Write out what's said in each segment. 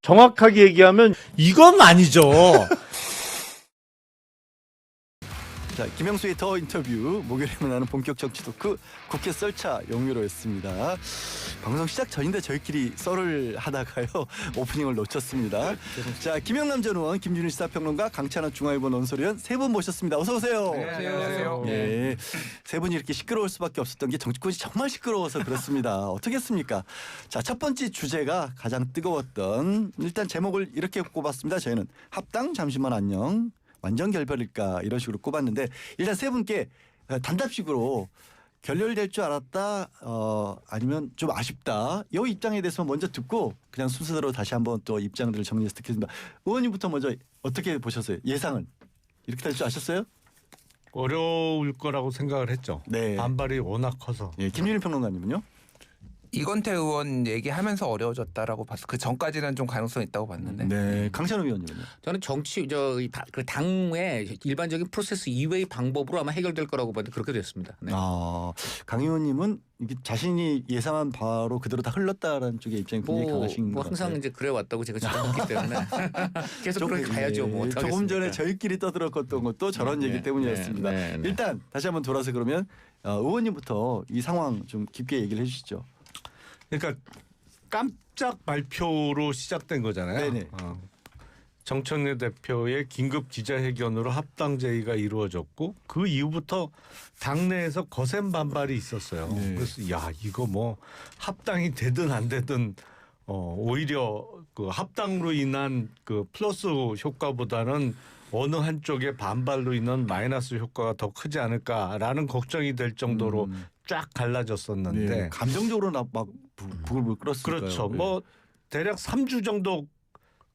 정확하게 얘기하면 이건 아니죠. 자, 김영수의 더 인터뷰 목요일에 만나는 본격 정치 토크 국회 썰차 용유로였습니다. 방송 시작 전인데 저희끼리 썰을 하다가요 오프닝을 놓쳤습니다. 자, 김영남 전 의원, 김준일 시사평론가, 강찬원 중앙일보 논설위원 세 분 모셨습니다. 어서 오세요. 네, 안녕하세요. 예, 세 분이 이렇게 시끄러울 수밖에 없었던 게 정치권이 정말 시끄러워서 그렇습니다. 어떻겠습니까? 자, 첫 번째 주제가 가장 뜨거웠던 일단 제목을 이렇게 꼽았습니다. 저희는 합당 잠시만 안녕. 완전 결별일까 이런 식으로 꼽았는데 일단 세 분께 단답식으로 결렬될 줄 알았다 아니면 좀 아쉽다 이 입장에 대해서 먼저 듣고 그냥 순서대로 다시 한번 또 입장들을 정리해서 듣겠습니다. 의원님부터 먼저 어떻게 보셨어요? 예상은 이렇게 될 줄 아셨어요? 어려울 거라고 생각을 했죠. 네. 반발이 워낙 커서. 예, 김준일 평론가님은요? 이건태 의원 얘기하면서 어려워졌다라고 봤어. 그 전까지는 좀 가능성이 있다고 봤는데. 네, 강찬호 의원님은요? 저는 정치 그 당의 일반적인 프로세스 이외의 방법으로 아마 해결될 거라고 봤는데 그렇게 됐습니다. 네. 강 의원님은 이게 자신이 예상한 바로 그대로 다 흘렀다라는 쪽의 입장이 굉장히 강하신 것 항상 같아요. 이제 그래 왔다고 제가 지적했기 때문에 계속 그렇게 가야죠. 뭐 조금 전에 저희끼리 떠들었던 것도 저런 얘기 때문이었습니다. 네. 일단 다시 한번 돌아서 그러면 의원님부터 이 상황 좀 깊게 얘기를 해주시죠. 그러니까 깜짝 발표로 시작된 거잖아요. 네네. 정청래 대표의 긴급 기자회견으로 합당 제의가 이루어졌고 그 이후부터 당내에서 거센 반발이 있었어요. 네. 그래서 야 이거 뭐 합당이 되든 안 되든 오히려 그 합당으로 인한 그 플러스 효과보다는 어느 한쪽의 반발로 인한 마이너스 효과가 더 크지 않을까라는 걱정이 될 정도로 쫙 갈라졌었는데 네. 감정적으로 막 부글부글 끓었을까요? 그렇죠. 네. 뭐 대략 3주 정도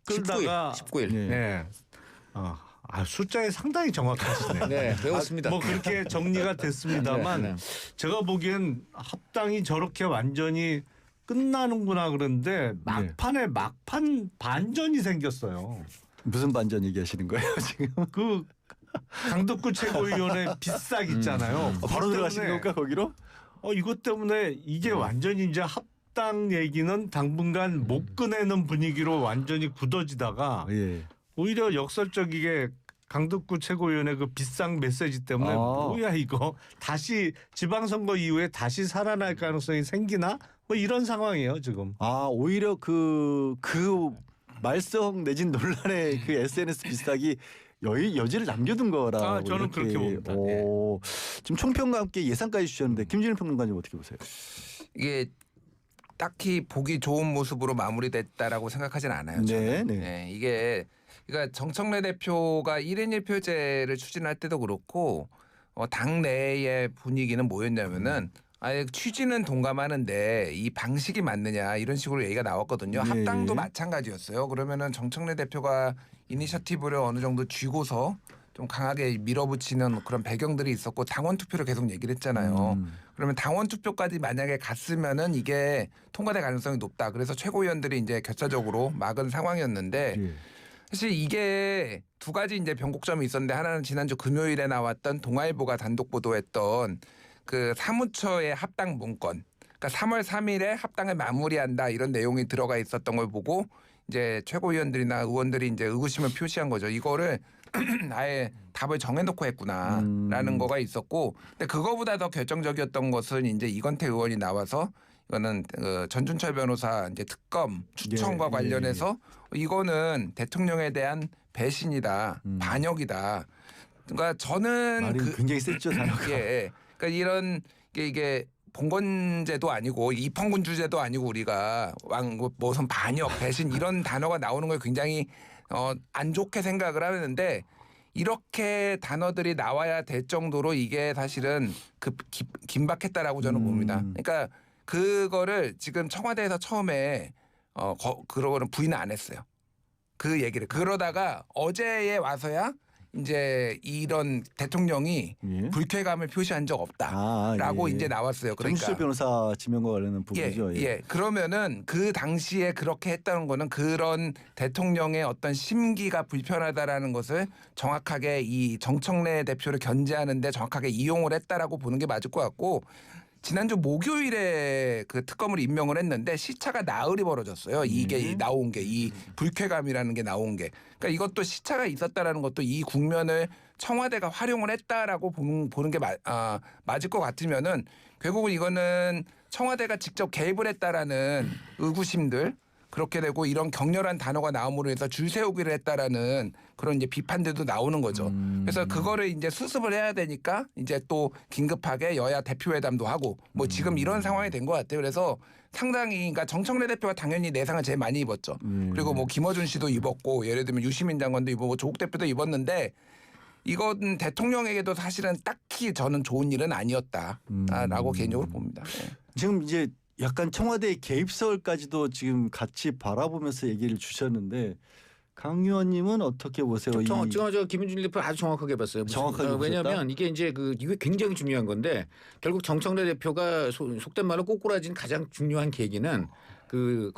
끌다가 19일. 네. 네. 숫자에 상당히 정확하시네요. 네, 외웠습니다. 뭐 그렇게 정리가 됐습니다만 네. 제가 보기엔 합당이 저렇게 완전히 끝나는구나 그런데 막판에 막판 반전이 생겼어요. 무슨 반전 얘기하시는 거예요 지금? 그 강덕구 최고위원회 비싹 있잖아요. 바로 들어가시는 겁니까 거기로? 이것 때문에 이게 완전히 이제 합당 얘기는 당분간 못 꺼내는 분위기로 완전히 굳어지다가 예. 오히려 역설적이게 강덕구 최고위원회 그 비상 메시지 때문에 뭐야 이거 다시 지방선거 이후에 다시 살아날 가능성이 생기나 뭐 이런 상황이에요 지금. 오히려 그 말썽 내진 논란의 그 SNS 비슷하기 여지를 남겨둔 거라. 저는 그렇게 봅니다. 지금 총평과 함께 예상까지 주셨는데 김준일 평론가님 어떻게 보세요? 이게 딱히 보기 좋은 모습으로 마무리됐다라고 생각하진 않아요. 저는. 네. 이게 그러니까 정청래 대표가 1인 1표제를 추진할 때도 그렇고 당 내의 분위기는 뭐였냐면은 아예 취지는 동감하는데 이 방식이 맞느냐 이런 식으로 얘기가 나왔거든요. 네. 합당도 마찬가지였어요. 그러면은 정청래 대표가 이니셔티브를 어느 정도 쥐고서 좀 강하게 밀어붙이는 그런 배경들이 있었고 당원 투표를 계속 얘기를 했잖아요. 그러면 당원 투표까지 만약에 갔으면은 이게 통과될 가능성이 높다. 그래서 최고위원들이 이제 결사적으로 막은 상황이었는데 예. 사실 이게 두 가지 이제 변곡점이 있었는데 하나는 지난주 금요일에 나왔던 동아일보가 단독 보도했던 그 사무처의 합당 문건. 그러니까 3월 3일에 합당을 마무리한다 이런 내용이 들어가 있었던 걸 보고 이제 최고위원들이나 의원들이 이제 의구심을 표시한 거죠. 이거를 아예 답을 정해놓고 했구나라는 거가 있었고, 근데 그거보다 더 결정적이었던 것은 이제 이건태 의원이 나와서 이거는 전준철 변호사 이제 특검 추천과 관련해서 이거는 대통령에 대한 배신이다, 반역이다. 그러니까 저는 말이 굉장히 셌죠 단어가. 예, 그러니까 이런 이게 봉건제도 아니고 입헌군 주제도 아니고 우리가 무슨 반역, 배신 이런 단어가 나오는 걸 굉장히 안 좋게 생각을 하는데 이렇게 단어들이 나와야 될 정도로 이게 사실은 긴박했다라고 저는 봅니다. 그러니까 그거를 지금 청와대에서 처음에 그러고는 부인을 안 했어요. 그 얘기를 그러다가 어제에 와서야 이제 이런 대통령이 불쾌감을 표시한 적 없다라고 이제 나왔어요. 그러니까 정수철 변호사 지명과 관련된 부분이죠. 그러면은 그 당시에 그렇게 했다는 거는 그런 대통령의 어떤 심기가 불편하다라는 것을 정확하게 이 정청래 대표를 견제하는데 정확하게 이용을 했다라고 보는 게 맞을 것 같고 지난주 목요일에 그 특검을 임명을 했는데 시차가 나흘이 벌어졌어요. 이게 나온 게 이 불쾌감이라는 게 나온 게. 그러니까 이것도 시차가 있었다라는 것도 이 국면을 청와대가 활용을 했다라고 보는 게 맞을 것 같으면은 결국은 이거는 청와대가 직접 개입을 했다라는 의구심들 그렇게 되고 이런 격렬한 단어가 나옴으로 해서 줄 세우기를 했다라는 그런 이제 비판들도 나오는 거죠. 그래서 그거를 이제 수습을 해야 되니까 이제 또 긴급하게 여야 대표회담도 하고 뭐 지금 이런 상황이 된 것 같아요. 그래서 상당히 그러니까 정청래 대표가 당연히 내상을 제일 많이 입었죠. 그리고 뭐 김어준 씨도 입었고 예를 들면 유시민 장관도 입었고 조국 대표도 입었는데 이건 대통령에게도 사실은 딱히 저는 좋은 일은 아니었다라고 개인적으로 봅니다. 네. 지금 이제 약간 청와대 개입설까지도 지금 같이 바라보면서 얘기를 주셨는데 강 의원님은 어떻게 보세요? 저 김윤준 대표 아주 정확하게 봤어요. 정확하게 왜냐하면 이게 이제 이게 굉장히 중요한 건데 결국 정청래 대표가 속된 말로 꼬꾸라진 가장 중요한 계기는 그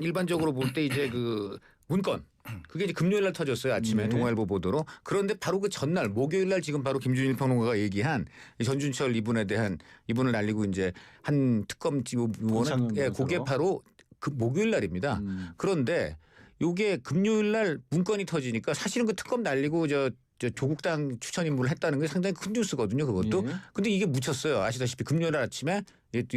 일반적으로 볼 때 이제 그 문건 그게 이제 금요일 날 터졌어요. 아침에 네. 동아일보 보도로. 그런데 바로 그 전날 목요일 날 지금 바로 김준일 평론가가 얘기한 이 전준철 이분에 대한 이분을 날리고 이제 한 특검 의원은 그게 바로 그 목요일 날입니다. 그런데 요게 금요일 날 문건이 터지니까 사실은 그 특검 날리고 저 조국당 추천 인물을 했다는 게 상당히 큰 뉴스거든요. 그것도. 예. 근데 이게 묻혔어요. 아시다시피 금요일 날 아침에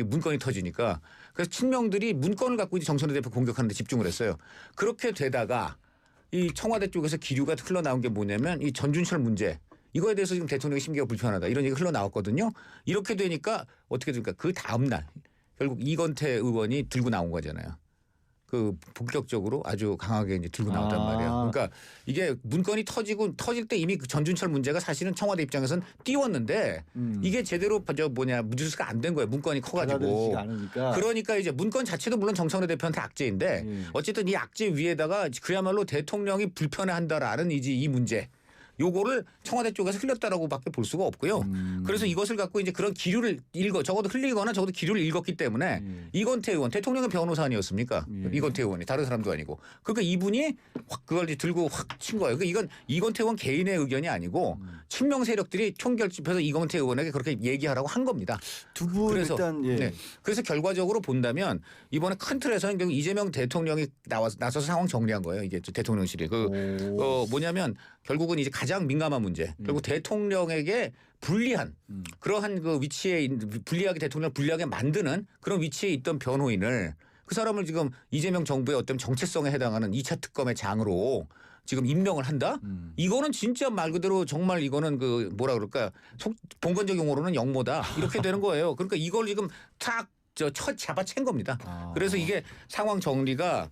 문건이 터지니까. 그래서 친명들이 문건을 갖고 이제 정청래 대표 공격하는 데 집중을 했어요. 그렇게 되다가 이 청와대 쪽에서 기류가 흘러나온 게 뭐냐면 이 전준철 문제. 이거에 대해서 지금 대통령이 심기가 불편하다. 이런 얘기가 흘러나왔거든요. 이렇게 되니까 어떻게 됩니까? 그 다음 날 결국 이건태 의원이 들고 나온 거잖아요. 그 본격적으로 아주 강하게 이제 들고 나왔단 말이에요. 그러니까 이게 문건이 터질 때 이미 그 전준철 문제가 사실은 청와대 입장에서는 띄웠는데 이게 제대로 무주수가 안 된 거예요. 문건이 커가지고. 그러니까 이제 문건 자체도 물론 정청래 대표한테 악재인데 어쨌든 이 악재 위에다가 그야말로 대통령이 불편해한다라는 이제 이 문제. 요거를 청와대 쪽에서 흘렸다라고밖에 볼 수가 없고요. 그래서 이것을 갖고 이제 그런 기류를 적어도 흘리거나 적어도 기류를 읽었기 때문에 이건태 의원 대통령의 변호사 아니었습니까? 이건태 의원이 다른 사람도 아니고 그러니까 이분이 확 그걸 들고 확 친 거예요. 그러니까 이건 이건태 의원 개인의 의견이 아니고 친명 세력들이 총결집해서 이건태 의원에게 그렇게 얘기하라고 한 겁니다. 두 분 일단 네. 그래서 결과적으로 본다면 이번에 큰 틀에서는 결국 이재명 대통령이 나서서 상황 정리한 거예요. 이게 대통령실이 뭐냐면 결국은 이제 가장 민감한 문제. 결국 대통령에게 불리한 그러한 그 위치에 불리하게 대통령을 불리하게 만드는 그런 위치에 있던 변호인을 그 사람을 지금 이재명 정부의 어떤 정체성에 해당하는 2차 특검의 장으로 지금 임명을 한다? 이거는 진짜 말 그대로 정말 이거는 그 뭐라 그럴까 본건적 용어로는 영모다 이렇게 되는 거예요. 그러니까 이걸 지금 탁 잡아챈 겁니다. 그래서 이게 상황 정리가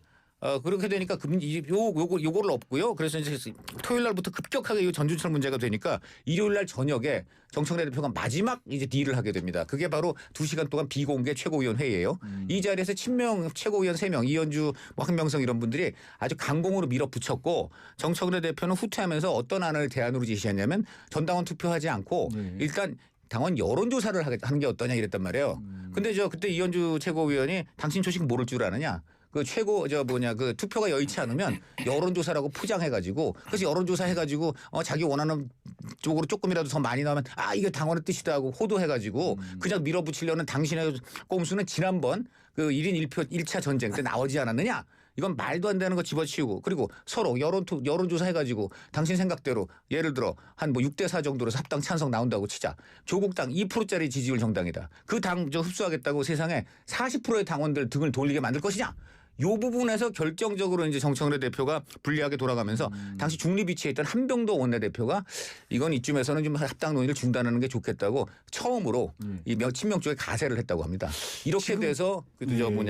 그렇게 되니까 요거를 없고요. 그래서 이제 토요일 날부터 급격하게 이 전준철 문제가 되니까 일요일 날 저녁에 정청래 대표가 마지막 이제 딜을 하게 됩니다. 그게 바로 2시간 동안 비공개 최고위원 회의예요. 이 자리에서 친명 최고위원 3명, 이현주, 황명성 이런 분들이 아주 강공으로 밀어붙였고 정청래 대표는 후퇴하면서 어떤 안을 대안으로 제시했냐면 전당원 투표하지 않고 일단 당원 여론조사를 하는 게 어떠냐 이랬단 말이에요. 근데 그때 이현주 최고위원이 당신 소식 모를 줄 아느냐. 그 그 투표가 여의치 않으면 여론조사라고 포장해가지고 그래서 여론조사 해가지고 자기 원하는 쪽으로 조금이라도 더 많이 나오면 이게 당원의 뜻이다 하고 호도해가지고 그냥 밀어붙이려는 당신의 꼼수는 지난번 그 1인 1표 1차 전쟁 때 나오지 않았느냐. 이건 말도 안 되는 거 집어치우고 그리고 서로 여론조사 해가지고 당신 생각대로 예를 들어 한 6대4 정도로서 합당 찬성 나온다고 치자. 조국당 2%짜리 지지율 정당이다. 그 당 흡수하겠다고 세상에 40%의 당원들 등을 돌리게 만들 것이냐. 요 부분에서 결정적으로 이제 정청래 대표가 불리하게 돌아가면서 당시 중립 위치에 있던 한병도 원내대표가 이건 이쯤에서는 좀 합당 논의를 중단하는 게 좋겠다고 처음으로 이 친명 쪽에 가세를 했다고 합니다. 이렇게 돼서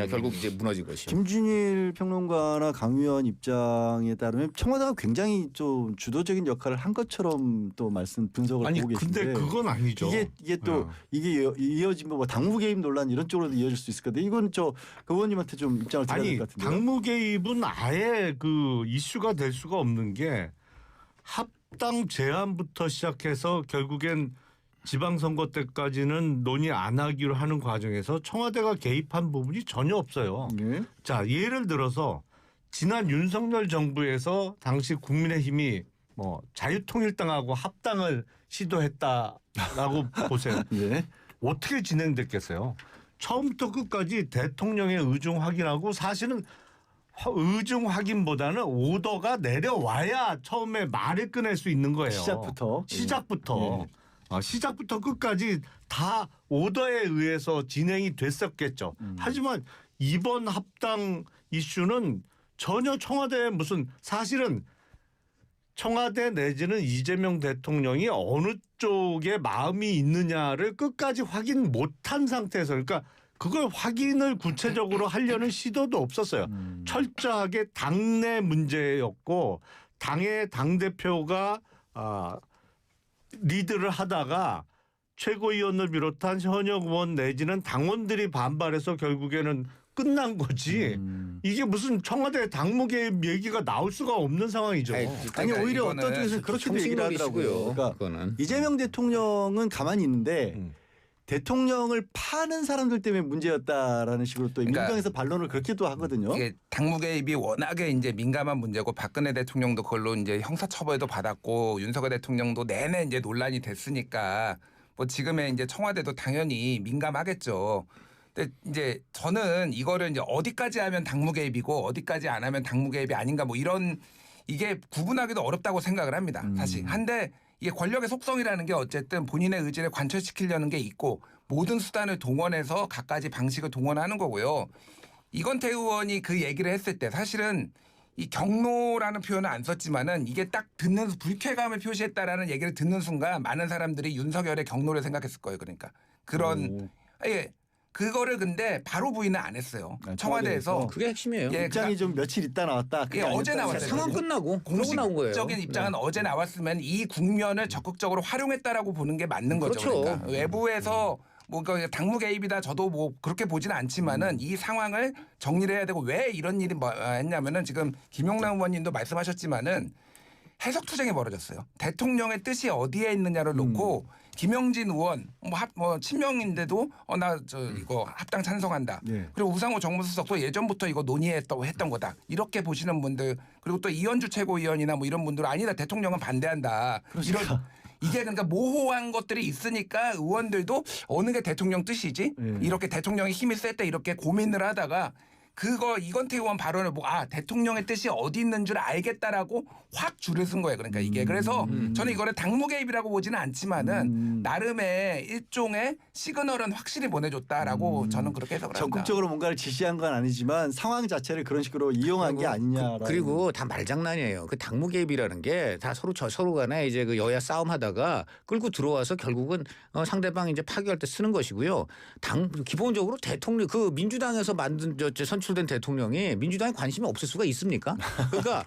결국 이제 무너진 것이죠. 김준일 평론가나 강 의원 입장에 따르면 청와대가 굉장히 좀 주도적인 역할을 한 것처럼 또 분석을 보고 계신데. 근데 그건 아니죠. 이게 또 이게 이어진 뭐 당무 개입 논란 이런 쪽으로도 이어질 수 있을 건데 이건 그 의원님한테 좀 입장을 드려야 될 것 같은데요. 당무 개입은 아예 그 이슈가 될 수가 없는 게 합당 제안부터 시작해서 결국엔 지방선거 때까지는 논의 안 하기로 하는 과정에서 청와대가 개입한 부분이 전혀 없어요. 네. 자, 예를 들어서 지난 윤석열 정부에서 당시 국민의힘이 자유통일당하고 합당을 시도했다라고 보세요. 네. 어떻게 진행됐겠어요? 처음부터 끝까지 대통령의 의중 확인하고 사실은 의중 확인보다는 오더가 내려와야 처음에 말을 꺼낼 수 있는 거예요. 시작부터. 시작부터 끝까지 다 오더에 의해서 진행이 됐었겠죠. 하지만 이번 합당 이슈는 전혀 청와대에 무슨 사실은 청와대 내지는 이재명 대통령이 어느 쪽에 마음이 있느냐를 끝까지 확인 못한 상태에서 그러니까 그걸 확인을 구체적으로 하려는 시도도 없었어요. 철저하게 당내 문제였고 당의 당대표가 리드를 하다가 최고위원을 비롯한 현역 의원 내지는 당원들이 반발해서 결국에는 끝난 거지. 이게 무슨 청와대 당무 개입 얘기가 나올 수가 없는 상황이죠. 아니 오히려 이거는 어떤 쪽에서는 그렇게도 얘기를 하더라고요. 그러니까 그거는. 이재명 대통령은 가만히 있는데 대통령을 파는 사람들 때문에 문제였다라는 식으로 또 그러니까 민주당에서 반론을 그렇게도 하거든요. 이게 당무 개입이 워낙에 이제 민감한 문제고 박근혜 대통령도 그걸로 이제 형사처벌도 받았고 윤석열 대통령도 내내 이제 논란이 됐으니까 뭐 지금의 이제 청와대도 당연히 민감하겠죠. 근데 이제 저는 이거를 이제 어디까지 하면 당무 개입이고 어디까지 안 하면 당무 개입이 아닌가 뭐 이런 이게 구분하기도 어렵다고 생각을 합니다. 사실. 한데 이게 권력의 속성이라는 게 어쨌든 본인의 의지를 관철시키려는 게 있고 모든 수단을 동원해서 갖가지 방식을 동원하는 거고요. 이건태 의원이 그 얘기를 했을 때 사실은 이 경로라는 표현은 안 썼지만은 이게 딱 듣는 불쾌감을 표시했다라는 얘기를 듣는 순간 많은 사람들이 윤석열의 경로를 생각했을 거예요. 그러니까 그런 예. 그거를 근데 바로 부인은 안 했어요. 청와대에서. 그게 핵심이에요. 예, 입장이 좀 며칠 있다 나왔다. 그게 예, 어제 아니었다는 나왔어요. 상황 거죠. 끝나고 그러고 나온 거예요. 공식적인 입장은 어제 나왔으면 이 국면을 적극적으로 활용했다라고 보는 게 맞는 거죠. 그렇죠. 그러니까 외부에서 뭐 당무 개입이다 저도 뭐 그렇게 보지는 않지만은 이 상황을 정리를 해야 되고 왜 이런 일이 했냐면은 지금 김용남 의원님도 말씀하셨지만은 해석 투쟁이 벌어졌어요. 대통령의 뜻이 어디에 있느냐를 놓고 김영진 의원 뭐 친명인데도 나 이거 합당 찬성한다. 네. 그리고 우상호 정무수석도 예전부터 이거 논의했던 거다. 이렇게 보시는 분들 그리고 또 이현주 최고위원이나 뭐 이런 분들은 아니다. 대통령은 반대한다. 이런 이게 그러니까 모호한 것들이 있으니까 의원들도 어느 게 대통령 뜻이지? 이렇게 대통령의 힘이 셌다 이렇게 고민을 하다가 그거 이건태 의원 발언을 보고 대통령의 뜻이 어디 있는 줄 알겠다라고 확 줄을 쓴 거예요. 그러니까 이게 그래서 저는 이거를 당무 개입이라고 보지는 않지만은 나름의 일종의 시그널은 확실히 보내줬다라고 저는 그렇게 해석을 합니다. 적극적으로 뭔가를 지시한 건 아니지만 상황 자체를 그런 식으로 이용한 게 아니냐라는. 그리고 다 말장난이에요. 그 당무 개입이라는 게 다 서로 간에 이제 그 여야 싸움하다가 끌고 들어와서 결국은 상대방 이제 파기할 때 쓰는 것이고요. 기본적으로 대통령 그 민주당에서 만든 선출된 대통령이 민주당에 관심이 없을 수가 있습니까? 그러니까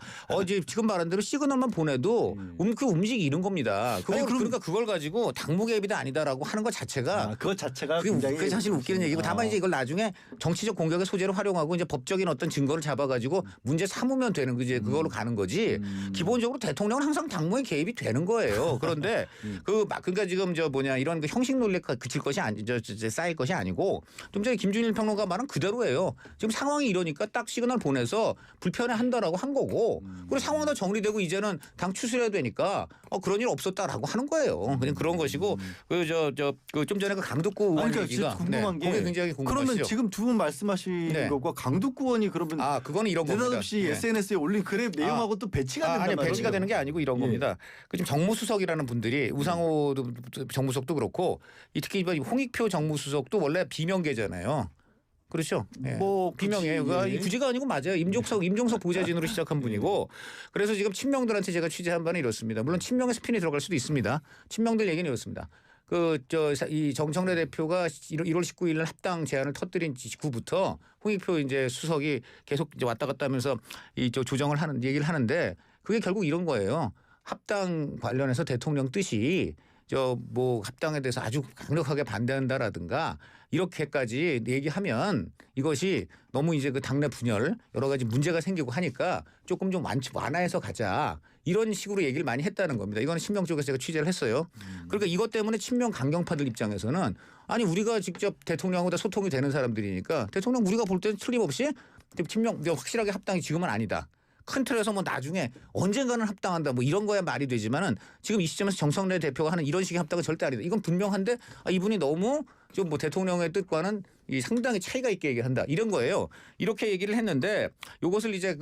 지금 말한 대로 시그널만 보내도 그 움직이 이런 겁니다. 그러니까 그걸 가지고 당무 개입이다 아니다라고 하는 것 자체가 그것 자체가 굉장히 그게 사실 웃기는 얘기고 다만 이제 이걸 나중에 정치적 공격의 소재로 활용하고 이제 법적인 어떤 증거를 잡아가지고 문제 삼으면 되는 거지 그걸로 가는 거지. 기본적으로 대통령은 항상 당무에 개입이 되는 거예요. 그런데 그러니까 지금 이런 그 형식 논리에 그칠 것이 쌓일 것이 아니고 좀 전에 김준일 평론가 말은 그대로예요. 지금 상황이 이러니까 딱 시그널 보내서 불편해한다라고 한 거고 그리고 상황도 정리되고 이제는 당 추스려야 되니까 그런 일 없었다라고 하는 거예요. 그냥 그런 것이고 좀 전에 그 강덕구 의원 그러니까 얘기가 궁금한 게 그게 굉장히 궁금하시죠. 그러면 지금 두 분 말씀하신 것과 강덕구 의원이 그러면 그거는 이런 겁니다. 느닷없이 SNS에 올린 글의 내용하고 또 배치가 된단 아니 말이에요. 배치가 되는 게 아니고 이런 겁니다. 그 지금 정무수석이라는 분들이 우상호 정무수석도 그렇고 특히 홍익표 정무수석도 원래 비명계잖아요. 그렇죠. 예. 뭐 비명이에요. 구지가 아니고 맞아요. 임종석 보좌진으로 시작한 분이고 그래서 지금 친명들한테 제가 취재한 바는 이렇습니다. 물론 친명의 스핀이 들어갈 수도 있습니다. 친명들 얘기는 이렇습니다. 이 정청래 대표가 1월 19일 날 합당 제안을 터뜨린 직후부터 홍익표 이제 수석이 계속 이제 왔다 갔다 하면서 조정을 하는 얘기를 하는데 그게 결국 이런 거예요. 합당 관련해서 대통령 뜻이 합당에 대해서 아주 강력하게 반대한다라든가 이렇게까지 얘기하면 이것이 너무 이제 그 당내 분열 여러 가지 문제가 생기고 하니까 조금 좀 완화해서 가자 이런 식으로 얘기를 많이 했다는 겁니다. 이거는 친명 쪽에서 제가 취재를 했어요. 그러니까 이것 때문에 친명 강경파들 입장에서는 아니 우리가 직접 대통령하고 다 소통이 되는 사람들이니까 대통령 우리가 볼 때는 틀림없이 친명 확실하게 합당이 지금은 아니다. 큰 틀에서 뭐 나중에 언젠가는 합당한다 뭐 이런 거야 말이 되지만은 지금 이 시점에서 정청래 대표가 하는 이런 식의 합당은 절대 아니다. 이건 분명한데 이분이 너무 좀 뭐 대통령의 뜻과는 이 상당히 차이가 있게 얘기한다 이런 거예요. 이렇게 얘기를 했는데 이것을 이제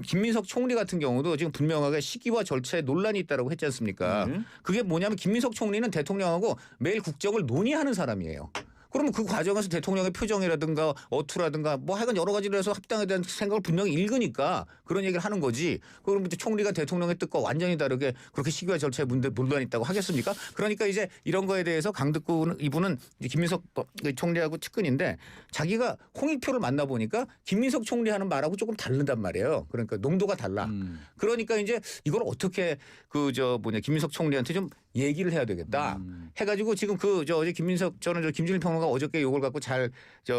김민석 총리 같은 경우도 지금 분명하게 시기와 절차에 논란이 있다라고 했지 않습니까? 그게 뭐냐면 김민석 총리는 대통령하고 매일 국정을 논의하는 사람이에요. 그러면 그 과정에서 대통령의 표정이라든가 어투라든가 뭐 하여간 여러 가지로 해서 합당에 대한 생각을 분명히 읽으니까 그런 얘기를 하는 거지. 그럼 이제 총리가 대통령의 뜻과 완전히 다르게 그렇게 시기와 절차에 논란이 있다고 하겠습니까? 그러니까 이제 이런 거에 대해서 강덕구 이분은 이제 김민석 총리하고 측근인데 자기가 홍익표를 만나보니까 김민석 총리 하는 말하고 조금 다르단 말이에요. 그러니까 농도가 달라. 그러니까 이제 이걸 어떻게 김민석 총리한테 좀 얘기를 해야 되겠다. 해가지고 지금 어제 김민석 저는 김준일 평론가 어저께 이걸 갖고 잘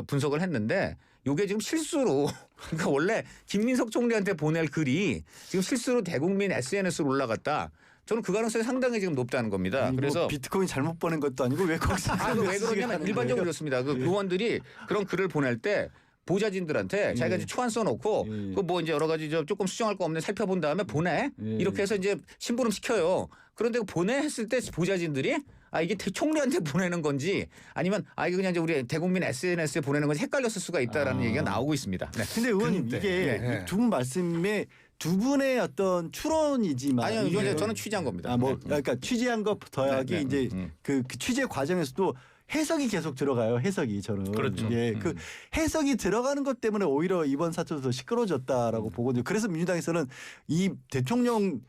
분석을 했는데 이게 지금 실수로 그러니까 원래 김민석 총리한테 보낼 글이 지금 실수로 대국민 SNS로 올라갔다. 저는 그 가능성이 상당히 지금 높다는 겁니다. 그래서 비트코인 잘못 보낸 것도 아니고 왜 거기서 왜 그러냐면 일반적으로 그렇습니다. 그 의원들이 그런 글을 보낼 때 보좌진들한테 자기가 이제 초안 써놓고 그 뭐 이제 여러 가지 조금 수정할 거 없는 살펴본 다음에 보내 이렇게 해서 이제 심부름 시켜요. 그런데 보내 했을 때 보좌진들이 이게 총리한테 보내는 건지 아니면 이게 그냥 이제 우리 대국민 SNS에 보내는 건지 헷갈렸을 수가 있다라는 얘기가 나오고 있습니다. 네. 근데 의원님 이게 두 분 말씀에 두 분의 어떤 추론이지만 아니요, 이건 저는 취재한 겁니다. 그러니까 취재한 것 더하기 이제 그 취재 과정에서도 해석이 계속 들어가요. 해석이 저는. 그렇죠. 예, 그 해석이 들어가는 것 때문에 오히려 이번 사건도 더 시끄러워졌다라고 보거든요. 그래서 민주당에서는 이 대통령을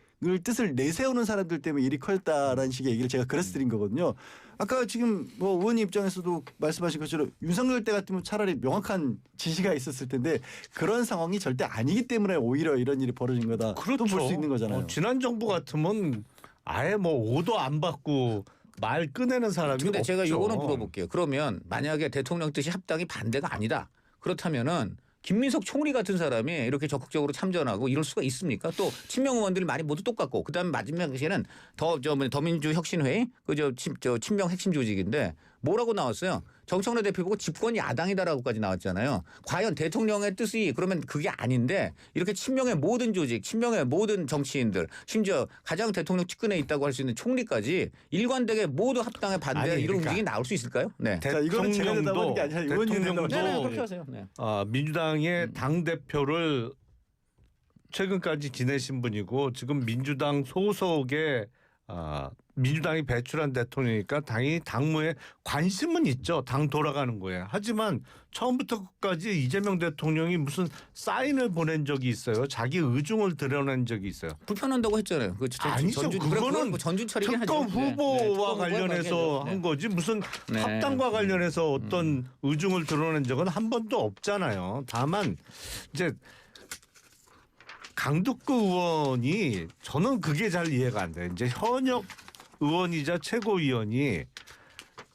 뜻을 내세우는 사람들 때문에 일이 커졌다라는 식의 얘기를 제가 그래서 드린 거거든요. 아까 지금 뭐 의원님 입장에서도 말씀하신 것처럼 윤석열 때 같으면 차라리 명확한 지시가 있었을 텐데 그런 상황이 절대 아니기 때문에 오히려 이런 일이 벌어진 거다. 그렇죠. 또 볼 수 있는 거잖아요. 지난 정부 같으면 아예 뭐 오도 안 받고 말 꺼내는 사람이 근데 제가 없죠. 요거는 물어볼게요. 그러면 만약에 대통령 뜻이 합당이 반대가 아니다. 그렇다면은 김민석 총리 같은 사람이 이렇게 적극적으로 참전하고 이럴 수가 있습니까? 또 친명 의원들이 많이 모두 똑같고 그다음에 마지막에는 더민주혁신회의 친명 핵심 조직인데 뭐라고 나왔어요? 정청래 대표 보고 집권 야당이다라고까지 나왔잖아요. 과연 대통령의 뜻이 그러면 그게 아닌데 이렇게 친명의 모든 조직, 친명의 모든 정치인들, 심지어 가장 대통령 측근에 있다고 할 수 있는 총리까지 일관되게 모두 합당에 반대 이런 움직임이 나올 수 있을까요? 네. 자, 이거는 제가 대답하는 게 아니라 의원님이 대통령도 네, 그렇게 하세요. 네. 민주당의 당 대표를 최근까지 지내신 분이고 지금 민주당 소속의 민주당이 배출한 대통령이니까 당연히 당무에 관심은 있죠. 당 돌아가는 거에. 하지만 처음부터 끝까지 이재명 대통령이 무슨 사인을 보낸 적이 있어요. 자기 의중을 드러낸 적이 있어요. 불편한다고 했잖아요. 아니죠. 그거는 전주철이긴 하죠. 특검 후보와 관련해서 한 거지 무슨 합당과 관련해서 어떤 의중을 드러낸 적은 한 번도 없잖아요. 다만 이제 강덕구 의원이 저는 그게 잘 이해가 안 돼요. 이제 현역 의원이자 최고위원이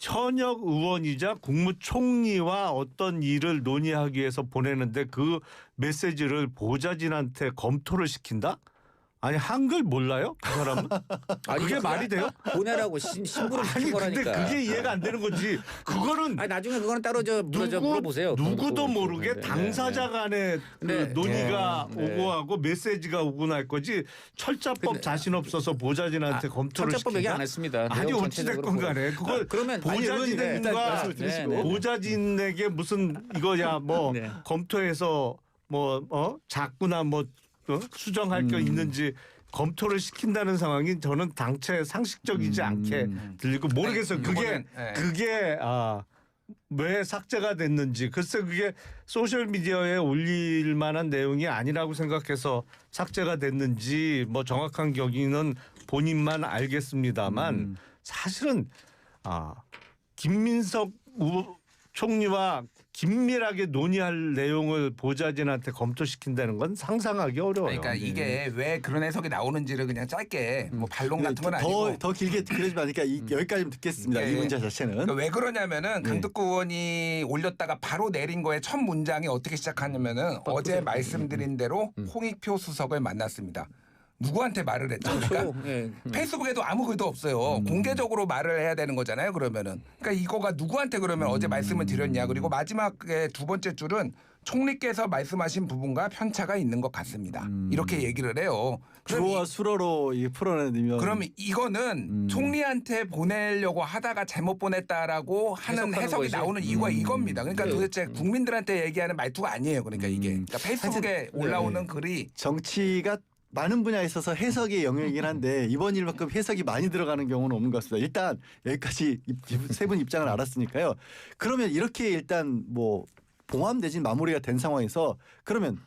현역 의원이자 국무총리와 어떤 일을 논의하기 위해서 보내는데 그 메시지를 보좌진한테 검토를 시킨다? 아니 한글 몰라요? 그 사람은? 그게 말이 돼요? 보내라고 심부름 아니 시킨 근데 거라니까. 그게 이해가 안 되는 거지. 그거는 나중에 그거는 따로 물어보세요. 누구도 모르게 네. 당사자 간의 그 논의가 네. 오고 하고 메시지가 오고 날 거지 철자법 자신 없어서 보좌진한테 검토를 철자법 얘기 시킨다? 안 했습니다. 아니 내용 어찌됐건 전체적으로 간에 그걸 그러면 보좌진과 말씀을 드리시고. 보좌진에게 무슨 이거야 뭐 네. 검토해서 뭐 자꾸나 뭐 수정할 게 있는지 검토를 시킨다는 상황이 저는 당최 상식적이지 않게 들리고 모르겠어요. 그게 왜 삭제가 됐는지 글쎄 그게 소셜 미디어에 올릴 만한 내용이 아니라고 생각해서 삭제가 됐는지 뭐 정확한 경위는 본인만 알겠습니다만 사실은 김민석 총리와 긴밀하게 논의할 내용을 보좌진한테 검토시킨다는 건 상상하기 어려워요. 그러니까 이게 왜 그런 해석이 나오는지를 그냥 짧게 뭐 반론 같은 건 아니고 더 길게 그러지 마니까 여기까지 좀 듣겠습니다. 이 문제 자체는. 그러니까 왜 그러냐면은 강덕구 의원이 올렸다가 바로 내린 거에 첫 문장이 어떻게 시작하냐면은 어제 말씀드린 대로 홍익표 수석을 만났습니다. 누구한테 말을 했죠? 그러니까 페이스북에도 아무 글도 없어요. 공개적으로 말을 해야 되는 거잖아요. 그러면은 그러니까 이거가 누구한테 그러면 어제 말씀을 드렸냐. 그리고 마지막에 두 번째 줄은 총리께서 말씀하신 부분과 편차가 있는 것 같습니다. 이렇게 얘기를 해요. 그럼 주어와 수어로 이 풀어내면 그러면 이거는 총리한테 보내려고 하다가 잘못 보냈다라고 하는 해석하는 해석이 거지. 나오는 이유가 이겁니다. 그러니까 도대체 국민들한테 얘기하는 말투가 아니에요. 그러니까 이게 그러니까 페이스북에 올라오는 글이 정치가 많은 분야에 있어서 해석의 영역이긴 한데 이번 일만큼 해석이 많이 들어가는 경우는 없는 것 같습니다. 일단 여기까지 세 분 입장을 알았으니까요. 그러면 이렇게 일단 뭐 봉합 내진 마무리가 된 상황에서 그러면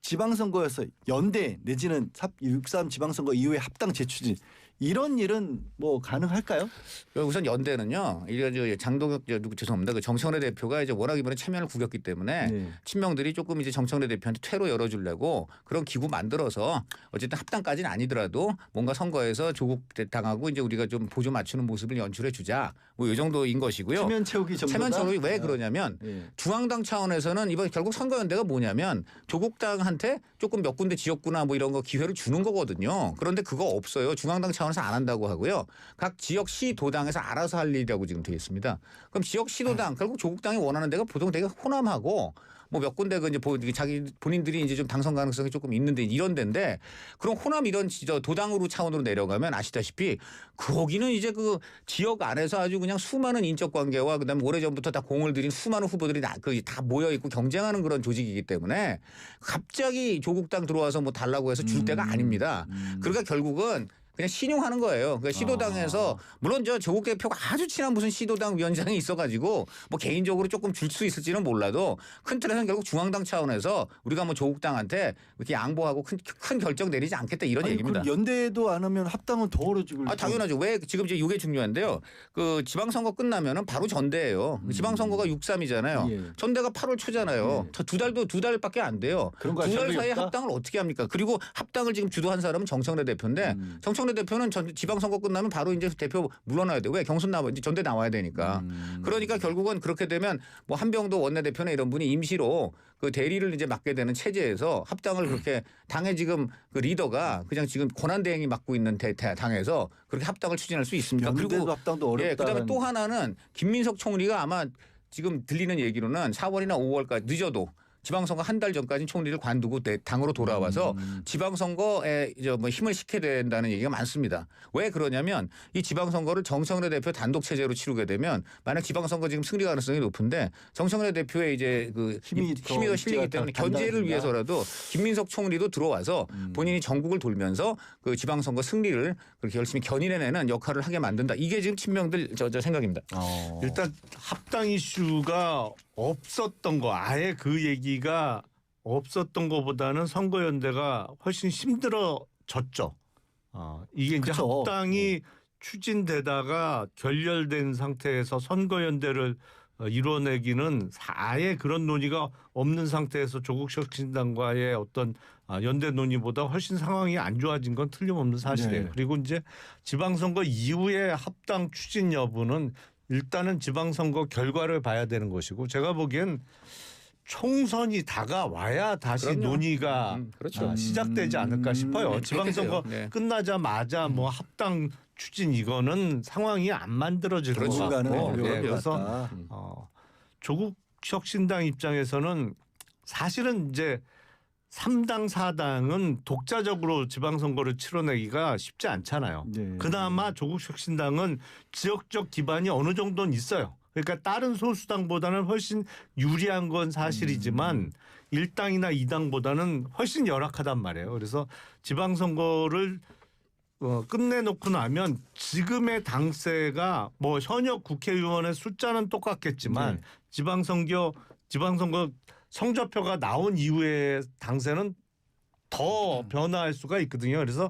지방선거에서 연대 내지는 6.3 지방선거 이후에 합당 재추진 이런 일은 뭐 가능할까요? 우선 연대는요. 이제 장동혁 죄송합니다. 그 정청래 대표가 이제 워낙 이번에 체면을 구겼기 때문에 네. 친명들이 조금 이제 정청래 대표한테 퇴로 열어주려고 그런 기구 만들어서 어쨌든 합당까지는 아니더라도 뭔가 선거에서 조국 당하고 이제 우리가 좀 보조 맞추는 모습을 연출해 주자. 뭐 이 정도인 것이고요. 체면 채우기 정도다. 체면 채우기 왜 그러냐면 네. 중앙당 차원에서는 이번 결국 선거연대가 뭐냐면 조국당한테 조금 몇 군데 지역구나 뭐 이런 거 기회를 주는 거거든요. 그런데 그거 없어요. 중앙당 차원에서 안 한다고 하고요. 각 지역 시도당에서 알아서 할 일이라고 지금 되어 있습니다. 그럼 지역 시도당 결국 조국당이 원하는 데가 보통 되게 호남하고 뭐 몇 군데 그 이제 자기 본인들이 이제 좀 당선 가능성이 조금 있는데 이런 데인데 그럼 호남 이런 도당으로 차원으로 내려가면 아시다시피 거기는 이제 그 지역 안에서 아주 그냥 수많은 인적 관계와 그다음에 오래전부터 다 공을 들인 수많은 후보들이 다 모여 있고 경쟁하는 그런 조직이기 때문에 갑자기 조국당 들어와서 뭐 달라고 해서 줄 때가 아닙니다. 그러니까 결국은 그냥 신용하는 거예요. 그러니까 시도당에서 물론 저 조국 대표가 아주 친한 무슨 시도당 위원장이 있어가지고 뭐 개인적으로 조금 줄 수 있을지는 몰라도 큰 틀에서는 결국 중앙당 차원에서 우리가 뭐 조국당한테 이렇게 양보하고 큰 결정 내리지 않겠다 이런 얘기입니다. 그럼 연대도 안 하면 합당은 더 어려지고. 당연하죠. 왜 지금 이제 이게 중요한데요. 그 지방선거 끝나면은 바로 전대예요. 지방선거가 6.3이잖아요. 예. 전대가 8월 초잖아요. 두 달밖에 안 돼요. 그런 거 두 달 자격이 사이에 없다? 합당을 어떻게 합니까? 그리고 합당을 지금 주도한 사람은 정청래 대표인데 정청래 대표는 지방선거 끝나면 바로 이제 대표 물러나야 돼요. 왜 경선 나와 이제 전대 나와야 되니까. 그러니까 결국은 그렇게 되면 뭐 한병도 원내대표나 이런 분이 임시로 그 대리를 이제 맡게 되는 체제에서 합당을 그렇게 당의 지금 그 리더가 그냥 지금 권한대행이 맡고 있는 당에서 그렇게 합당을 추진할 수 있습니다. 연대도 합당도 어렵다. 예, 그다음에 또 하나는 김민석 총리가 아마 지금 들리는 얘기로는 4월이나 5월까지 늦어도 지방선거 한 달 전까지 총리를 관두고 당으로 돌아와서 지방선거에 이제 뭐 힘을 실게 된다는 얘기가 많습니다. 왜 그러냐면 이 지방선거를 정청래 대표 단독 체제로 치르게 되면 만약 지방선거 지금 승리 가능성이 높은데 정청래 대표의 이제 그 힘이 더 실리기 때문에 견제를 위해서라도 김민석 총리도 들어와서 본인이 전국을 돌면서 그 지방선거 승리를 그렇게 열심히 견인해내는 역할을 하게 만든다. 이게 지금 친명들 저 생각입니다. 일단 합당 이슈가 없었던 거 아예 그 얘기가 없었던 것보다는 선거연대가 훨씬 힘들어졌죠. 이게 이제 그쵸. 합당이 추진되다가 결렬된 상태에서 선거연대를 이뤄내기는 아예 그런 논의가 없는 상태에서 조국혁신당과의 어떤 연대 논의보다 훨씬 상황이 안 좋아진 건 틀림없는 사실이에요. 네. 그리고 이제 지방선거 이후에 합당 추진 여부는 일단은 지방선거 결과를 봐야 되는 것이고 제가 보기엔 총선이 다가와야 다시 그럼요. 논의가 그렇죠. 시작되지 않을까 싶어요. 그렇게 지방선거 돼요. 네. 끝나자마자 뭐 합당 추진 이거는 상황이 안 만들어질 것 그렇죠. 같고 어려울 것 그래서 같다. 조국 혁신당 입장에서는 사실은 이제 3당 4당은 독자적으로 지방선거를 치러내기가 쉽지 않잖아요. 네. 그나마 조국혁신당은 지역적 기반이 어느 정도는 있어요. 그러니까 다른 소수당보다는 훨씬 유리한 건 사실이지만 1당이나 2당보다는 훨씬 열악하단 말이에요. 그래서 지방선거를 끝내놓고 나면 지금의 당세가 뭐 현역 국회의원의 숫자는 똑같겠지만 지방선거 성적표가 나온 이후의 당세는 더 변화할 수가 있거든요. 그래서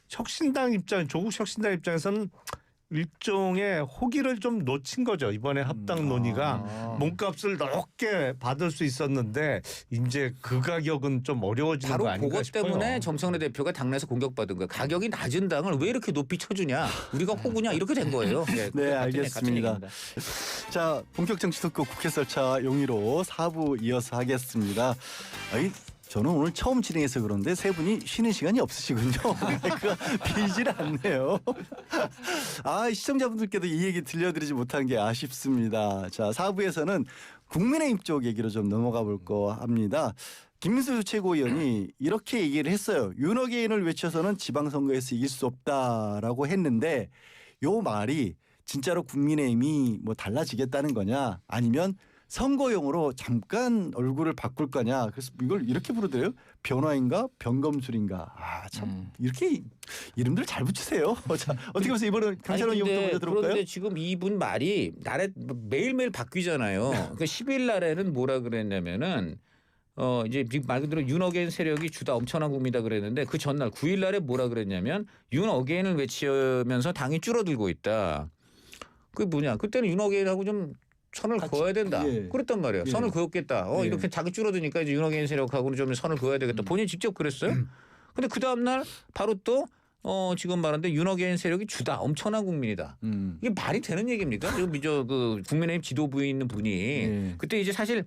조국 혁신당 입장에서는 일종의 호기를 좀 놓친 거죠. 이번에 합당 논의가 몸값을 높게 받을 수 있었는데 이제 그 가격은 좀 어려워지는 바로 거 아닌가 그것 싶어요. 때문에 정청래 대표가 당내에서 공격받은 거예요. 가격이 낮은 당을 왜 이렇게 높이 쳐주냐. 우리가 호구냐 이렇게 된 거예요. 네, 같은 알겠습니다. 얘기입니다. 자, 본격 정치 토크 국회 설차 용의로 4부 이어서 하겠습니다. 저는 오늘 처음 진행해서 그런데 세 분이 쉬는 시간이 없으시군요. 마이크가 비질 않네요. 시청자분들께도 이 얘기 들려드리지 못한 게 아쉽습니다. 자, 4부에서는 국민의힘 쪽 얘기로 좀 넘어가 볼까 합니다. 김민수 최고위원이 이렇게 얘기를 했어요. 윤어게인을 외쳐서는 지방선거에서 이길 수 없다라고 했는데 요 말이 진짜로 국민의힘이 뭐 달라지겠다는 거냐 아니면 선거용으로 잠깐 얼굴을 바꿀 거냐. 그래서 이걸 이렇게 부르더래요. 변화인가 변검술인가. 아 참 이렇게 이름들 잘 붙이세요. 자, 어떻게 보세요? 이번엔 강찬원 의원부터 먼저 들어볼까요? 그런데 지금 이분 말이 날에 매일매일 바뀌잖아요. 그 10일 날에는 뭐라 그랬냐면은 이제 말 그대로 윤어게인 세력이 주다 엄청난 국민이다 그랬는데 그 전날 9일 날에 뭐라 그랬냐면 윤어게인을 외치면서 당이 줄어들고 있다. 그게 뭐냐? 그때는 윤어게인하고 좀 선을 그어야 된다. 예. 그랬단 말이에요. 예. 선을 그었겠다. 예. 이렇게 당이 줄어드니까 이제 윤어게인 세력하고는 좀 선을 그어야 되겠다. 본인이 직접 그랬어요. 근데 그 다음 날 바로 또 지금 말하는데 윤어게인 세력이 주다 엄청난 국민이다. 이게 말이 되는 얘기입니까? 지금 그 국민의힘 지도부에 있는 분이 예. 그때 이제 사실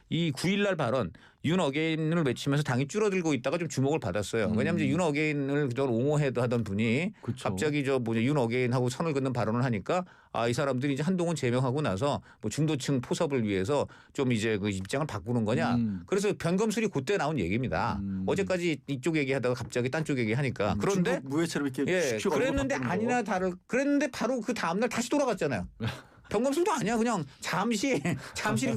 이 9일날 발언 윤어게인을 외치면서 당이 줄어들고 있다가 좀 주목을 받았어요. 왜냐하면 이제 윤어게인을 그동안 옹호해도 하던 분이 그쵸. 갑자기 윤어게인하고 선을 긋는 발언을 하니까 이 사람들이 이제 한동훈 제명하고 나서 뭐 중도층 포섭을 위해서 좀 이제 그 입장을 바꾸는 거냐. 그래서 변검술이 그때 나온 얘기입니다. 어제까지 이쪽 얘기하다가 갑자기 딴 쪽 얘기하니까. 그런데 중국 무예처럼 이렇게 예, 슉슉 그랬는데 얼굴 바꾸는 아니나 그랬는데 바로 그 다음 날 다시 돌아갔잖아요. 변검술도 아니야. 그냥 잠시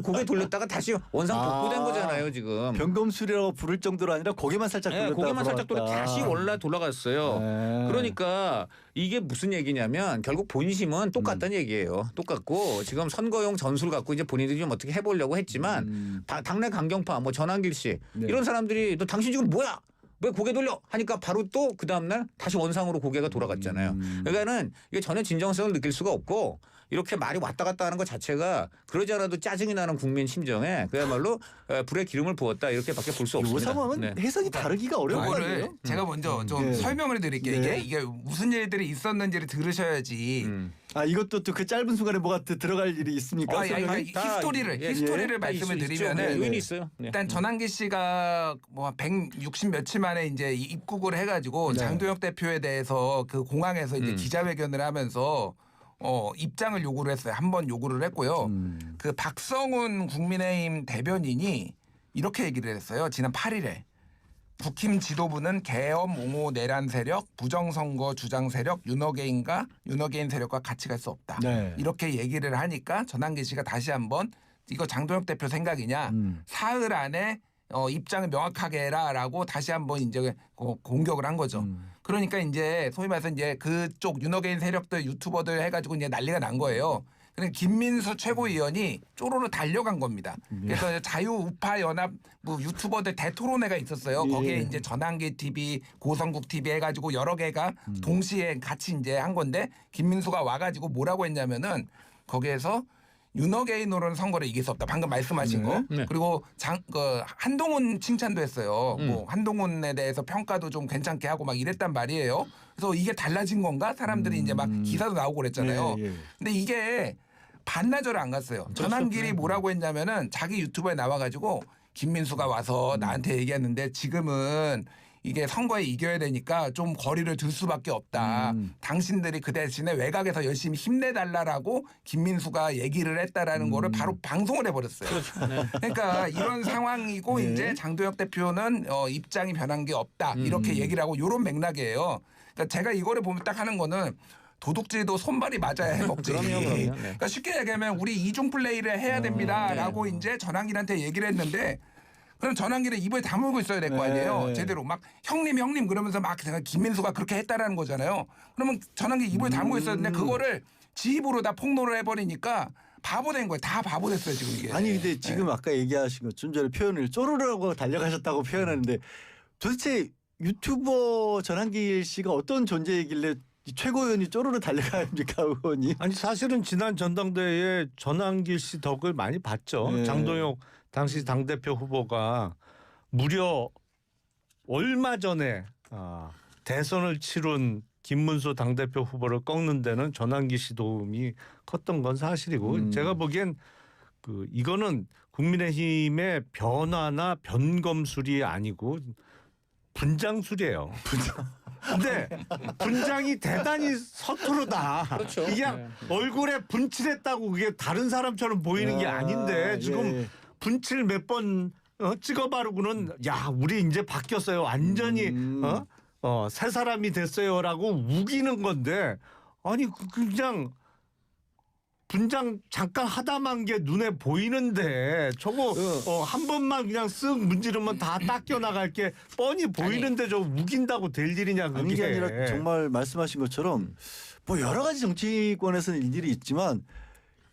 고개 돌렸다가 다시 원상 복구된 거잖아요, 지금. 변검술이라고 부를 정도로 아니라 고개만 살짝 네, 돌렸다 고개만 살짝 돌려 다시 돌아갔어요. 네. 그러니까 이게 무슨 얘기냐면 결국 본심은 똑같다는 얘기예요. 똑같고 지금 선거용 전술 갖고 이제 본인들이 좀 어떻게 해보려고 했지만 당내 강경파 뭐 전한길 씨 네. 이런 사람들이 너 당신 지금 뭐야? 왜 고개 돌려? 하니까 바로 또 그 다음날 다시 원상으로 고개가 돌아갔잖아요. 그러니까는 이게 전혀 진정성을 느낄 수가 없고 이렇게 말이 왔다 갔다 하는 것 자체가 그러지 않아도 짜증이 나는 국민 심정에 그야말로 불에 기름을 부었다 이렇게밖에 볼 수 요 없습니다. 상황은 네. 해석이 다르기가 어려운 거 이거를 아니에요? 제가 먼저 좀 네. 설명을 해드릴게요. 네. 이게 무슨 일들이 있었는지를 들으셔야지. 아 이것도 또 그 짧은 순간에 뭐가 들어갈 일이 있습니까? 그러니까 다 히스토리를 예, 히스토리를 예. 말씀을 있죠. 드리면은 요인이 있어요. 네. 일단 전한기 씨가 뭐 160 며칠 만에 이제 입국을 해가지고 네. 장도혁 대표에 대해서 그 공항에서 이제 기자회견을 하면서 입장을 요구를 했어요. 한 번 요구를 했고요. 그 박성훈 국민의힘 대변인이 이렇게 얘기를 했어요. 지난 8일에 국힘 지도부는 계엄 옹호 내란 세력, 부정선거 주장 세력, 윤어게인 세력과 같이 갈 수 없다. 네. 이렇게 얘기를 하니까 전한기 씨가 다시 한번 이거 장도혁 대표 생각이냐? 사흘 안에 입장을 명확하게 해라라고 다시 한번 이제 공격을 한 거죠. 그러니까 이제 소위 말해서 이제 그쪽 윤어게인 세력들 유튜버들 해가지고 이제 난리가 난 거예요. 그러니까 김민수 최고위원이 쪼로로 달려간 겁니다. 그래서 자유우파 연합 뭐 유튜버들 대토론회가 있었어요. 예. 거기에 이제 전한기 TV, 고성국 TV 해가지고 여러 개가 동시에 같이 이제 한 건데 김민수가 와가지고 뭐라고 했냐면은 거기에서 윤어게인으로는 선거를 이길 수 없다. 방금 말씀하신 거. 네. 그리고 한동훈 칭찬도 했어요. 뭐 한동훈에 대해서 평가도 좀 괜찮게 하고 막 이랬단 말이에요. 그래서 이게 달라진 건가? 사람들이 이제 막 기사도 나오고 그랬잖아요. 예, 예. 근데 이게 반나절을 안 갔어요. 전한길이 뭐라고 했냐면은 자기 유튜브에 나와가지고 김민수가 와서 나한테 얘기했는데 지금은 이게 선거에 이겨야 되니까 좀 거리를 둘 수밖에 없다. 당신들이 그 대신에 외곽에서 열심히 힘내달라라고 김민수가 얘기를 했다라는 거를 바로 방송을 해버렸어요. 그러니까 이런 상황이고 네. 이제 장도혁 대표는 입장이 변한 게 없다. 이렇게 얘기를 하고 이런 맥락이에요. 그러니까 제가 이거를 보면 딱 하는 거는 도둑질도 손발이 맞아야 해먹지. 그럼요. 네. 그러니까 쉽게 얘기하면 우리 이중 플레이를 해야 됩니다라고 이제 전한길한테 얘기를 했는데 그럼 전한길은 입을 다물고 있어야 될 거 아니에요. 네. 제대로 막 형님 그러면서 막 제가 김민수가 그렇게 했다라는 거잖아요. 그러면 전한길 입을 다물고 있어야 되는데 그거를 지 입으로 다 폭로를 해버리니까 바보 된 거예요. 다 바보 됐어요 지금 이게. 아니 근데 지금 아까 얘기하신 것 좀 전에 표현을 쪼르르하고 달려가셨다고 표현하는데 도대체 유튜버 전한길 씨가 어떤 존재이길래 최고위원이 쪼르르 달려갑니까 의원이? 아니 사실은 지난 전당대회에 전한길 씨 덕을 많이 봤죠. 네. 장동혁 당시 당대표 후보가 무려 얼마 전에 대선을 치룬 김문수 당대표 후보를 꺾는 데는 전한길 씨 도움이 컸던 건 사실이고 제가 보기엔 이거는 국민의힘의 변화나 변검술이 아니고 분장술이에요. 근데 분장이 대단히 서투르다. 그렇죠. 이게 얼굴에 분칠했다고 그게 다른 사람처럼 보이는 게 아닌데 지금 예. 분칠 몇 번 찍어 바르고는 야 우리 이제 바뀌었어요. 완전히 새 사람이 됐어요라고 우기는 건데 아니 그냥 분장 잠깐 하다만 게 눈에 보이는데 저거 한 번만 그냥 쓱 문지르면 다 닦여 나갈 게 뻔히 보이는데 저거 우긴다고 될 일이냐 그게. 아니 게 아니라 정말 말씀하신 것처럼 뭐 여러 가지 정치권에서는 일들이 있지만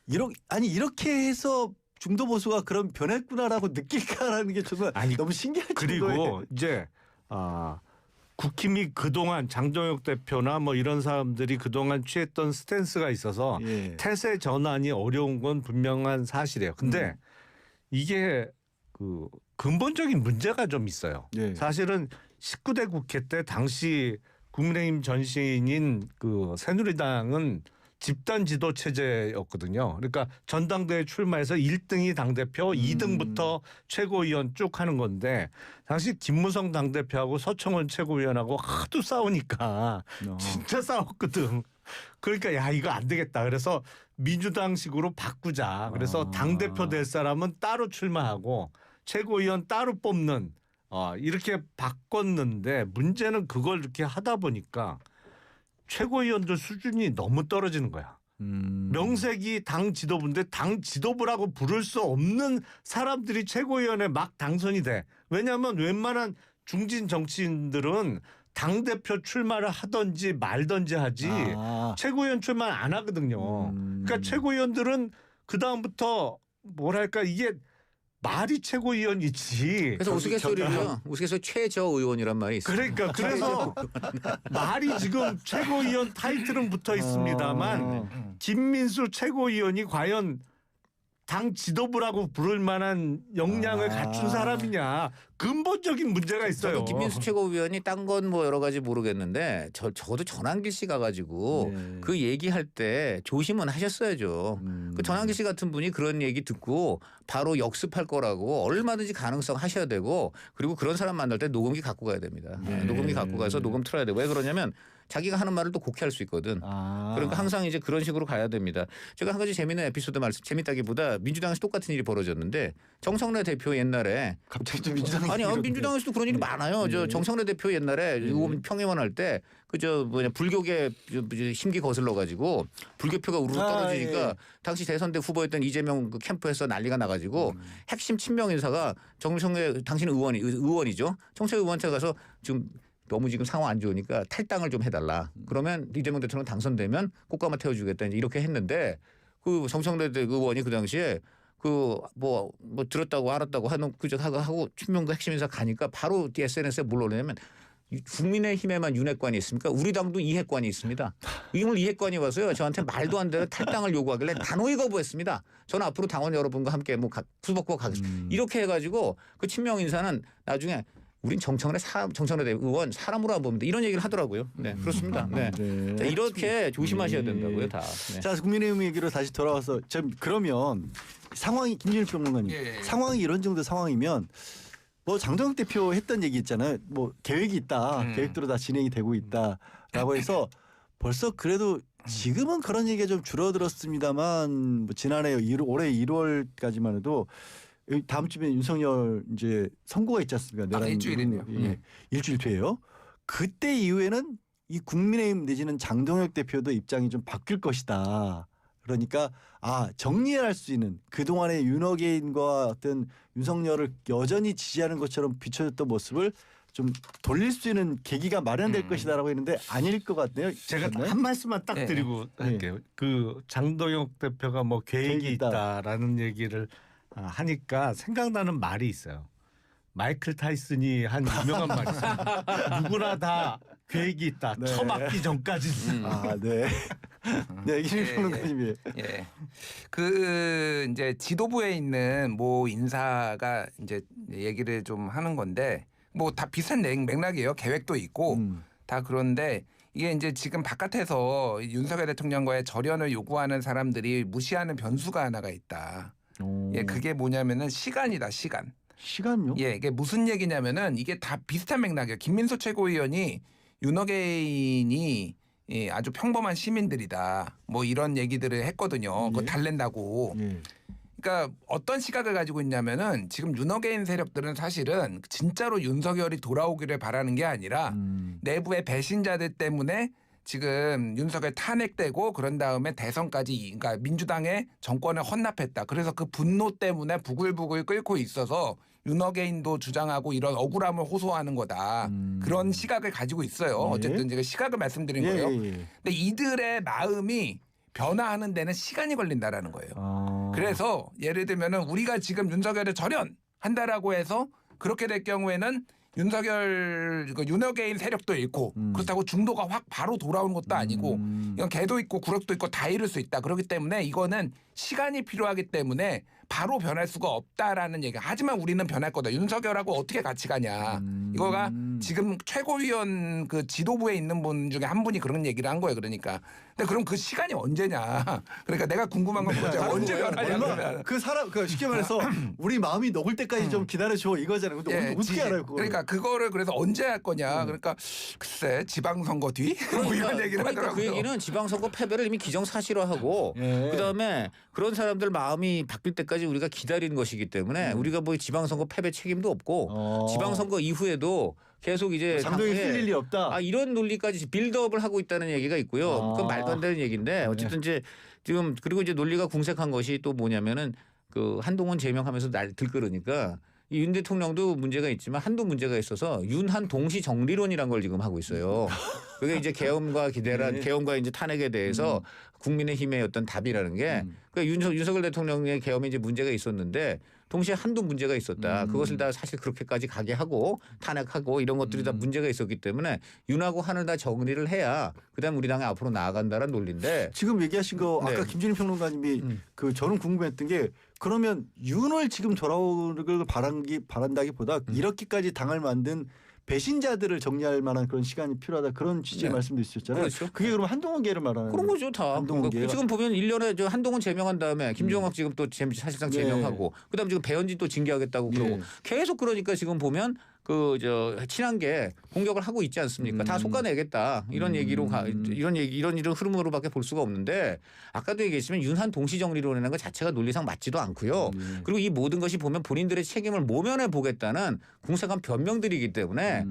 이렇게 해서 중도 보수가 그런 변했구나라고 느낄까라는 게 정말 너무 신기할 그리고 정도의 이제 국힘이 그동안 장동혁 대표나 뭐 이런 사람들이 그동안 취했던 스탠스가 있어서 예. 태세 전환이 어려운 건 분명한 사실이에요. 근데 이게 그 근본적인 문제가 좀 있어요. 예. 사실은 19대 국회 때 당시 국민의힘 전신인 그 새누리당은 집단 지도 체제였거든요. 그러니까 전당대회 출마해서 1등이 당대표, 2등부터 최고위원 쭉 하는 건데 당시 김무성 당대표하고 서청원 최고위원하고 하도 싸우니까 진짜 싸웠거든. 그러니까 야 이거 안 되겠다. 그래서 민주당식으로 바꾸자. 그래서 당대표 될 사람은 따로 출마하고 최고위원 따로 뽑는 이렇게 바꿨는데 문제는 그걸 이렇게 하다 보니까 최고위원들 수준이 너무 떨어지는 거야. 명색이 당 지도부인데 당 지도부라고 부를 수 없는 사람들이 최고위원에 막 당선이 돼. 왜냐하면 웬만한 중진 정치인들은 당대표 출마를 하든지 말든지 하지 최고위원 출마 안 하거든요. 그러니까 최고위원들은 그다음부터 뭐랄까 이게 말이 최고위원이지. 그래서 우스갯소리로요. 우스갯소리 최저 의원이란 말이 있어요. 그러니까 그래서 말이 지금 최고위원 타이틀은 붙어 있습니다만 김민수 최고위원이 과연 당 지도부라고 부를 만한 역량을 갖춘 사람이냐 근본적인 문제가 있어요. 저도 김민수 최고위원이 딴 건 뭐 여러 가지 모르겠는데 저도 전환길 씨 가가지고 네. 그 얘기할 때 조심은 하셨어야죠. 그 전환길 씨 같은 분이 그런 얘기 듣고 바로 역습할 거라고 얼마든지 가능성 하셔야 되고 그리고 그런 사람 만날 때 녹음기 갖고 가야 됩니다. 녹음기 갖고 가서 녹음 틀어야 되고 왜 그러냐면 자기가 하는 말을 또 곡해할 수 있거든. 그러니까 항상 이제 그런 식으로 가야 됩니다. 제가 한 가지 재미있는 에피소드 재밌다기보다 민주당에서 똑같은 일이 벌어졌는데 정성래 대표 옛날에 갑자기 좀 민주당이 아니 민주당에서도 그런 일이 많아요. 저 정성래 대표 옛날에 의원 평의원 할 때 그저 불교계 심기 거슬러 가지고 불교표가 우르르 떨어지니까 당시 대선 때 후보였던 이재명 그 캠프에서 난리가 나가지고 핵심 친명 인사가 정성래 당신 의원이죠. 정성래 의원한테 가서 좀 너무 지금 상황 안 좋으니까 탈당을 좀 해달라. 그러면 이재명 대통령 당선되면 꽃가마 태워주겠다 이렇게 했는데 그 정성래 의원이 그 당시에 그 뭐 들었다고 알았다고 하는 그저 하고 친명그 핵심 인사 가니까 바로 SNS에 뭘 올리냐면 국민의힘에만 윤핵관이 있습니까? 우리 당도 이핵관이 있습니다. 오늘 이핵관이 와서요. 저한테 말도 안 되는 탈당을 요구하길래 단호히 거부했습니다. 저는 앞으로 당원 여러분과 함께 뭐 후보고 가겠습니다. 이렇게 해가지고 그 친명 인사는 나중에 우린 정청래 의원 사람으로 안 봅니다. 이런 얘기를 하더라고요. 네, 그렇습니다. 네. 자, 이렇게 조심하셔야 된다고요, 다. 네. 자, 국민의힘 얘기로 다시 돌아와서 그러면 상황이 김준일 평론가님 상황이 이런 정도 상황이면 뭐 장동혁 대표 했던 얘기 있잖아요. 뭐 계획이 있다. 계획대로 다 진행이 되고 있다라고 해서 벌써 그래도 지금은 그런 얘기가 좀 줄어들었습니다만 뭐 지난해 올해 1월까지만 해도 다음 주에 윤석열 이제 선거가 있지 않습니까? 일주일이네요. 예. 일주일 뒤에요. 그때 이후에는 이 국민의힘 내지는 장동혁 대표도 입장이 좀 바뀔 것이다. 그러니까 정리할 수 있는 그동안의 윤핵인과 어떤 윤석열을 여전히 지지하는 것처럼 비춰졌던 모습을 좀 돌릴 수 있는 계기가 마련될 것이다라고 했는데 아닐 것 같네요. 제가 한 말씀만 딱 드리고 할게요. 그 장동혁 대표가 뭐 계획이 있다라는 얘기를 하니까 생각나는 말이 있어요. 마이클 타이슨이 한 유명한 말이 있어요. 누구나 다 계획이 있다. 처맞기 전까지는. 네. 네, 김평론가님이. 예. 그 이제 지도부에 있는 모 인사가 이제 얘기를 좀 하는 건데 뭐 다 비슷한 맥락이에요. 계획도 있고 다 그런데 이게 이제 지금 바깥에서 윤석열 대통령과의 절연을 요구하는 사람들이 무시하는 변수가 하나가 있다. 예, 그게 뭐냐면은 시간이다, 시간. 시간요? 예, 이게 무슨 얘기냐면은 이게 다 비슷한 맥락이에요. 김민수 최고위원이 윤호개인이 아주 평범한 시민들이다. 뭐 이런 얘기들을 했거든요. 그거 달랜다고. 예. 그러니까 어떤 시각을 가지고 있냐면은 지금 윤호개인 세력들은 사실은 진짜로 윤석열이 돌아오기를 바라는 게 아니라 내부의 배신자들 때문에 지금 윤석열 탄핵되고 그런 다음에 대선까지 그러니까 민주당의 정권을 헌납했다. 그래서 그 분노 때문에 부글부글 끓고 있어서 윤호개인도 주장하고 이런 억울함을 호소하는 거다. 그런 시각을 가지고 있어요. 어쨌든 제가 시각을 말씀드린 거예요. 근데 이들의 마음이 변화하는 데는 시간이 걸린다라는 거예요. 그래서 예를 들면은 우리가 지금 윤석열을 절연한다라고 해서 그렇게 될 경우에는 윤석열 윤호개인 세력도 잃고 그렇다고 중도가 확 바로 돌아오는 것도 아니고 이건 개도 있고 구력도 있고 다 잃을 수 있다. 그렇기 때문에 이거는 시간이 필요하기 때문에 바로 변할 수가 없다라는 얘기. 하지만 우리는 변할 거다. 윤석열하고 어떻게 같이 가냐. 이거가 지금 최고위원 그 지도부에 있는 분 중에 한 분이 그런 얘기를 한 거예요. 그러니까. 근데 그럼 그 시간이 언제냐. 그러니까 내가 궁금한 건 뭐죠. 언제 변하냐. 그러면. 그 사람 그 쉽게 말해서 우리 마음이 녹을 때까지 좀 기다려줘 이거잖아요. 근데 어떻게 알아요? 그거를? 그러니까 그거를 그래서 언제 할 거냐. 그러니까 글쎄 지방선거 뒤? 뭐 이런 얘기를 그러니까 하더라고요. 그 얘기는 지방선거 패배를 이미 기정사실화하고 예. 그다음에 그런 사람들 마음이 바뀔 때까지 우리가 기다리는 것이기 때문에 우리가 뭐 지방선거 패배 책임도 없고 지방선거 이후에도 계속 이제 장동이 당에 쓸 일이 없다. 이런 논리까지 빌드업을 하고 있다는 얘기가 있고요. 그건 말도 안 되는 얘기인데 어쨌든 이제 지금 그리고 이제 논리가 궁색한 것이 또 뭐냐면은 그 한동훈 제명하면서 날 들끓으니까 이 윤 대통령도 문제가 있지만 한도 문제가 있어서 윤한 동시 정리론이란 걸 지금 하고 있어요. 그게 이제 계엄과 기대란 계엄과 이제 탄핵에 대해서 국민의힘의 어떤 답이라는 게 그러니까 윤석열 대통령의 계엄에 이제 문제가 있었는데 동시에 한도 문제가 있었다. 그것을 다 사실 그렇게까지 가게 하고 탄핵하고 이런 것들이 다 문제가 있었기 때문에 윤하고 한을 다 정리를 해야 그다음 우리 당이 앞으로 나아간다는 논리인데 지금 얘기하신 거 아까 네. 김준일 평론가님이 그 저는 궁금했던 게 그러면 윤을 지금 돌아오길 바란다기보다 이렇게까지 당을 만든 배신자들을 정리할 만한 그런 시간이 필요하다 그런 취지의 네. 말씀도 있었잖아요. 그렇죠. 그게 그러면 한동훈계를 말하는 그런 거죠 다. 한동훈 계가. 지금 보면 1년에 저 한동훈 제명한 다음에 김종학 지금 또 사실상 제명하고 그다음 지금 배현진 또 징계하겠다고 그러고 계속 그러니까 지금 보면 그 저 친한계 공격을 하고 있지 않습니까? 다 솎아내겠다 이런 얘기로 이런 흐름으로밖에 볼 수가 없는데 아까도 얘기했지만 윤한 동시 정리론이라는 것 자체가 논리상 맞지도 않고요. 그리고 이 모든 것이 보면 본인들의 책임을 모면해 보겠다는 궁색한 변명들이기 때문에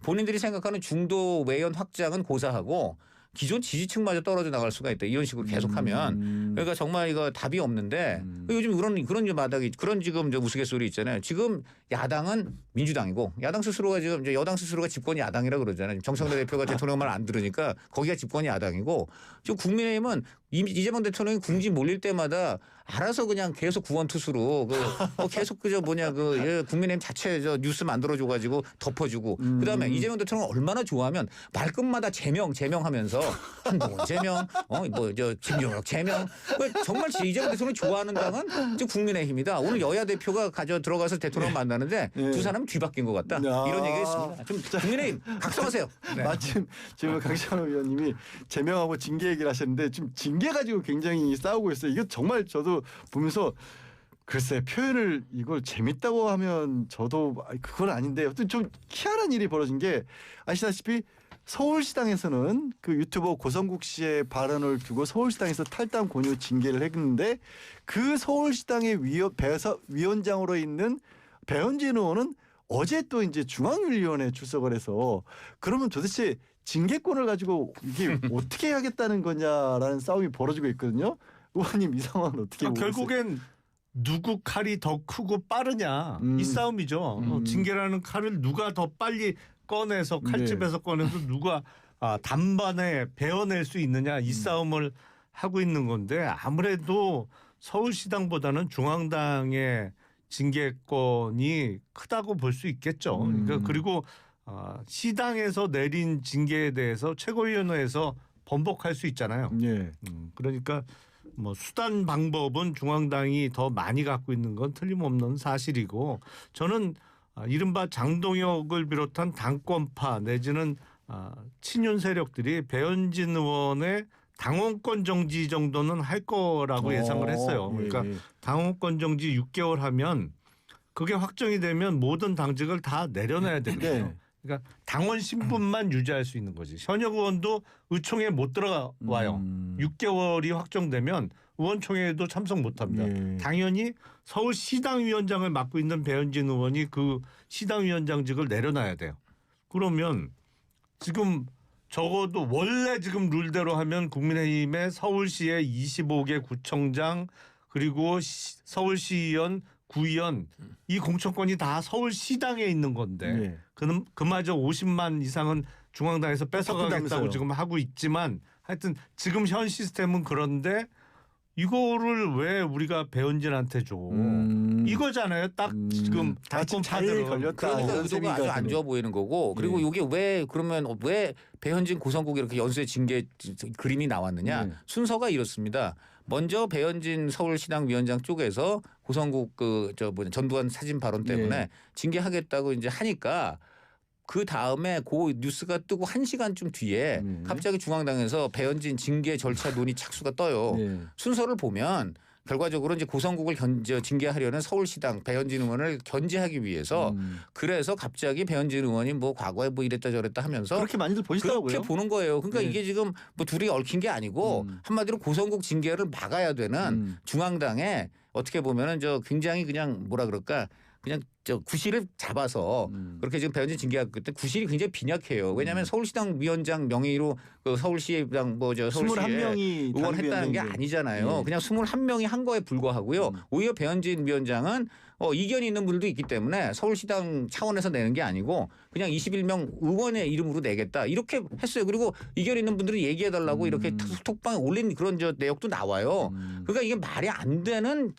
본인들이 생각하는 중도 외연 확장은 고사하고 기존 지지층마저 떨어져 나갈 수가 있다. 이런 식으로 계속하면 그러니까 정말 이거 답이 없는데 요즘 그런 마닥이 그런 지금 저 우스갯소리 있잖아요. 지금 야당은 민주당이고 야당 스스로가 지금 이제 여당 스스로가 집권 야당이라 그러잖아요. 정청래 대표가 대통령 말 안 들으니까 거기가 집권 야당이고 지금 국민의힘은 이재명 대통령이 궁지 몰릴 때마다 알아서 그냥 계속 구원투수로 계속 그저 국민의힘 자체 저 뉴스 만들어줘 가지고 덮어주고 그다음에 이재명 대통령 얼마나 좋아하면 말끝마다 제명하면서 한동훈 제명 김종혁 제명 정말 이재명 대통령 좋아하는 당은 지금 국민의힘이다. 오늘 여야 대표가 들어가서 대통령 만나는데 두 사람은 뒤바뀐 것 같다. 이런 얘기가 있습니다. 좀 국민의힘 각성하세요. 네. 마침 지금 강찬호 위원님이 제명하고 징계 얘기를 하셨는데 지금 징계 가지고 굉장히 싸우고 있어요. 이거 정말 저도 보면서 글쎄 표현을 이걸 재밌다고 하면 저도 그건 아닌데 어떤 좀 희한한 일이 벌어진 게 아시다시피 서울시당에서는 그 유튜버 고성국 씨의 발언을 두고 서울시당에서 탈당 권유 징계를 했는데 그 서울시당의 위원장으로 있는 배현진 의원은 어제 또 이제 중앙윤리위원회에 출석을 해서 그러면 도대체 징계권을 가지고 이게 어떻게 하겠다는 거냐라는 싸움이 벌어지고 있거든요. 의원님 이 상황은 어떻게 보세요? 결국엔 누구 칼이 더 크고 빠르냐 이 싸움이죠. 징계라는 칼을 누가 더 빨리 꺼내서 칼집에서 꺼내서 누가 단반에 베어낼 수 있느냐 이 싸움을 하고 있는 건데 아무래도 서울시당보다는 중앙당의 징계권이 크다고 볼 수 있겠죠. 그러니까 그리고 시당에서 내린 징계에 대해서 최고위원회에서 번복할 수 있잖아요. 그러니까 뭐 수단 방법은 중앙당이 더 많이 갖고 있는 건 틀림없는 사실이고 저는 이른바 장동혁을 비롯한 당권파 내지는 친윤 세력들이 배현진 의원의 당원권 정지 정도는 할 거라고 예상을 했어요. 그러니까 당원권 정지 6개월 하면 그게 확정이 되면 모든 당직을 다 내려놔야 되거든요. 그러니까 당원 신분만 유지할 수 있는 거지. 현역 의원도 의총에 못 들어와요. 6개월이 확정되면 의원총회에도 참석 못합니다. 예. 당연히 서울시당위원장을 맡고 있는 배현진 의원이 그 시당위원장직을 내려놔야 돼요. 그러면 지금 적어도 원래 지금 룰대로 하면 국민의힘의 서울시의 25개 구청장 그리고 서울시의원, 구의원 이 공천권이 다 서울시당에 있는 건데 예. 그마저 50만 이상은 중앙당에서 뺏어가겠다고 바꾼다면서요. 지금 하고 있지만 하여튼 지금 현 시스템은 그런데 이거를 왜 우리가 배현진한테 줘? 이거잖아요. 딱 지금 지금 잘 단권파들은. 걸렸다. 그러니까 이런 의도가 아주 생각이 안 좋아 보이는 거고 그리고 예. 이게 왜 그러면 왜 배현진 고성국이 이렇게 연수의 징계 그림이 나왔느냐 예. 순서가 이렇습니다. 먼저 배현진 서울시당위원장 쪽에서 고성국 전두환 사진 발언 때문에 예. 징계하겠다고 이제 하니까 그 다음에 그 뉴스가 뜨고 1시간쯤 뒤에 갑자기 중앙당에서 배현진 징계 절차 논의 착수가 떠요. 예. 순서를 보면 결과적으로 이제 고성국을 징계하려는 서울시당 배현진 의원을 견제하기 위해서 그래서 갑자기 배현진 의원이 뭐 과거에 뭐 이랬다 저랬다 하면서 그렇게 많이들 보시더라고요. 그렇게 보는 거예요. 그러니까 네. 이게 지금 뭐 둘이 얽힌 게 아니고 한마디로 고성국 징계를 막아야 되는 중앙당에 어떻게 보면은 굉장히 그냥 뭐라 그럴까 그냥 구실을 잡아서 그렇게 지금 배현진 징계할 때 구실이 굉장히 빈약해요. 왜냐하면 서울시당 위원장 명의로 그 서울시당 서울시에 21명이 의원 했다는 게 아니잖아요. 예. 그냥 21명이 한 거에 불과하고요. 오히려 배현진 위원장은 이견이 있는 분들도 있기 때문에 서울시당 차원에서 내는 게 아니고 그냥 21명 의원의 이름으로 내겠다 이렇게 했어요. 그리고 이견 있는 분들은 얘기해달라고 이렇게 톡방에 올린 그런 내역도 나와요. 그러니까 이게 말이 안 되는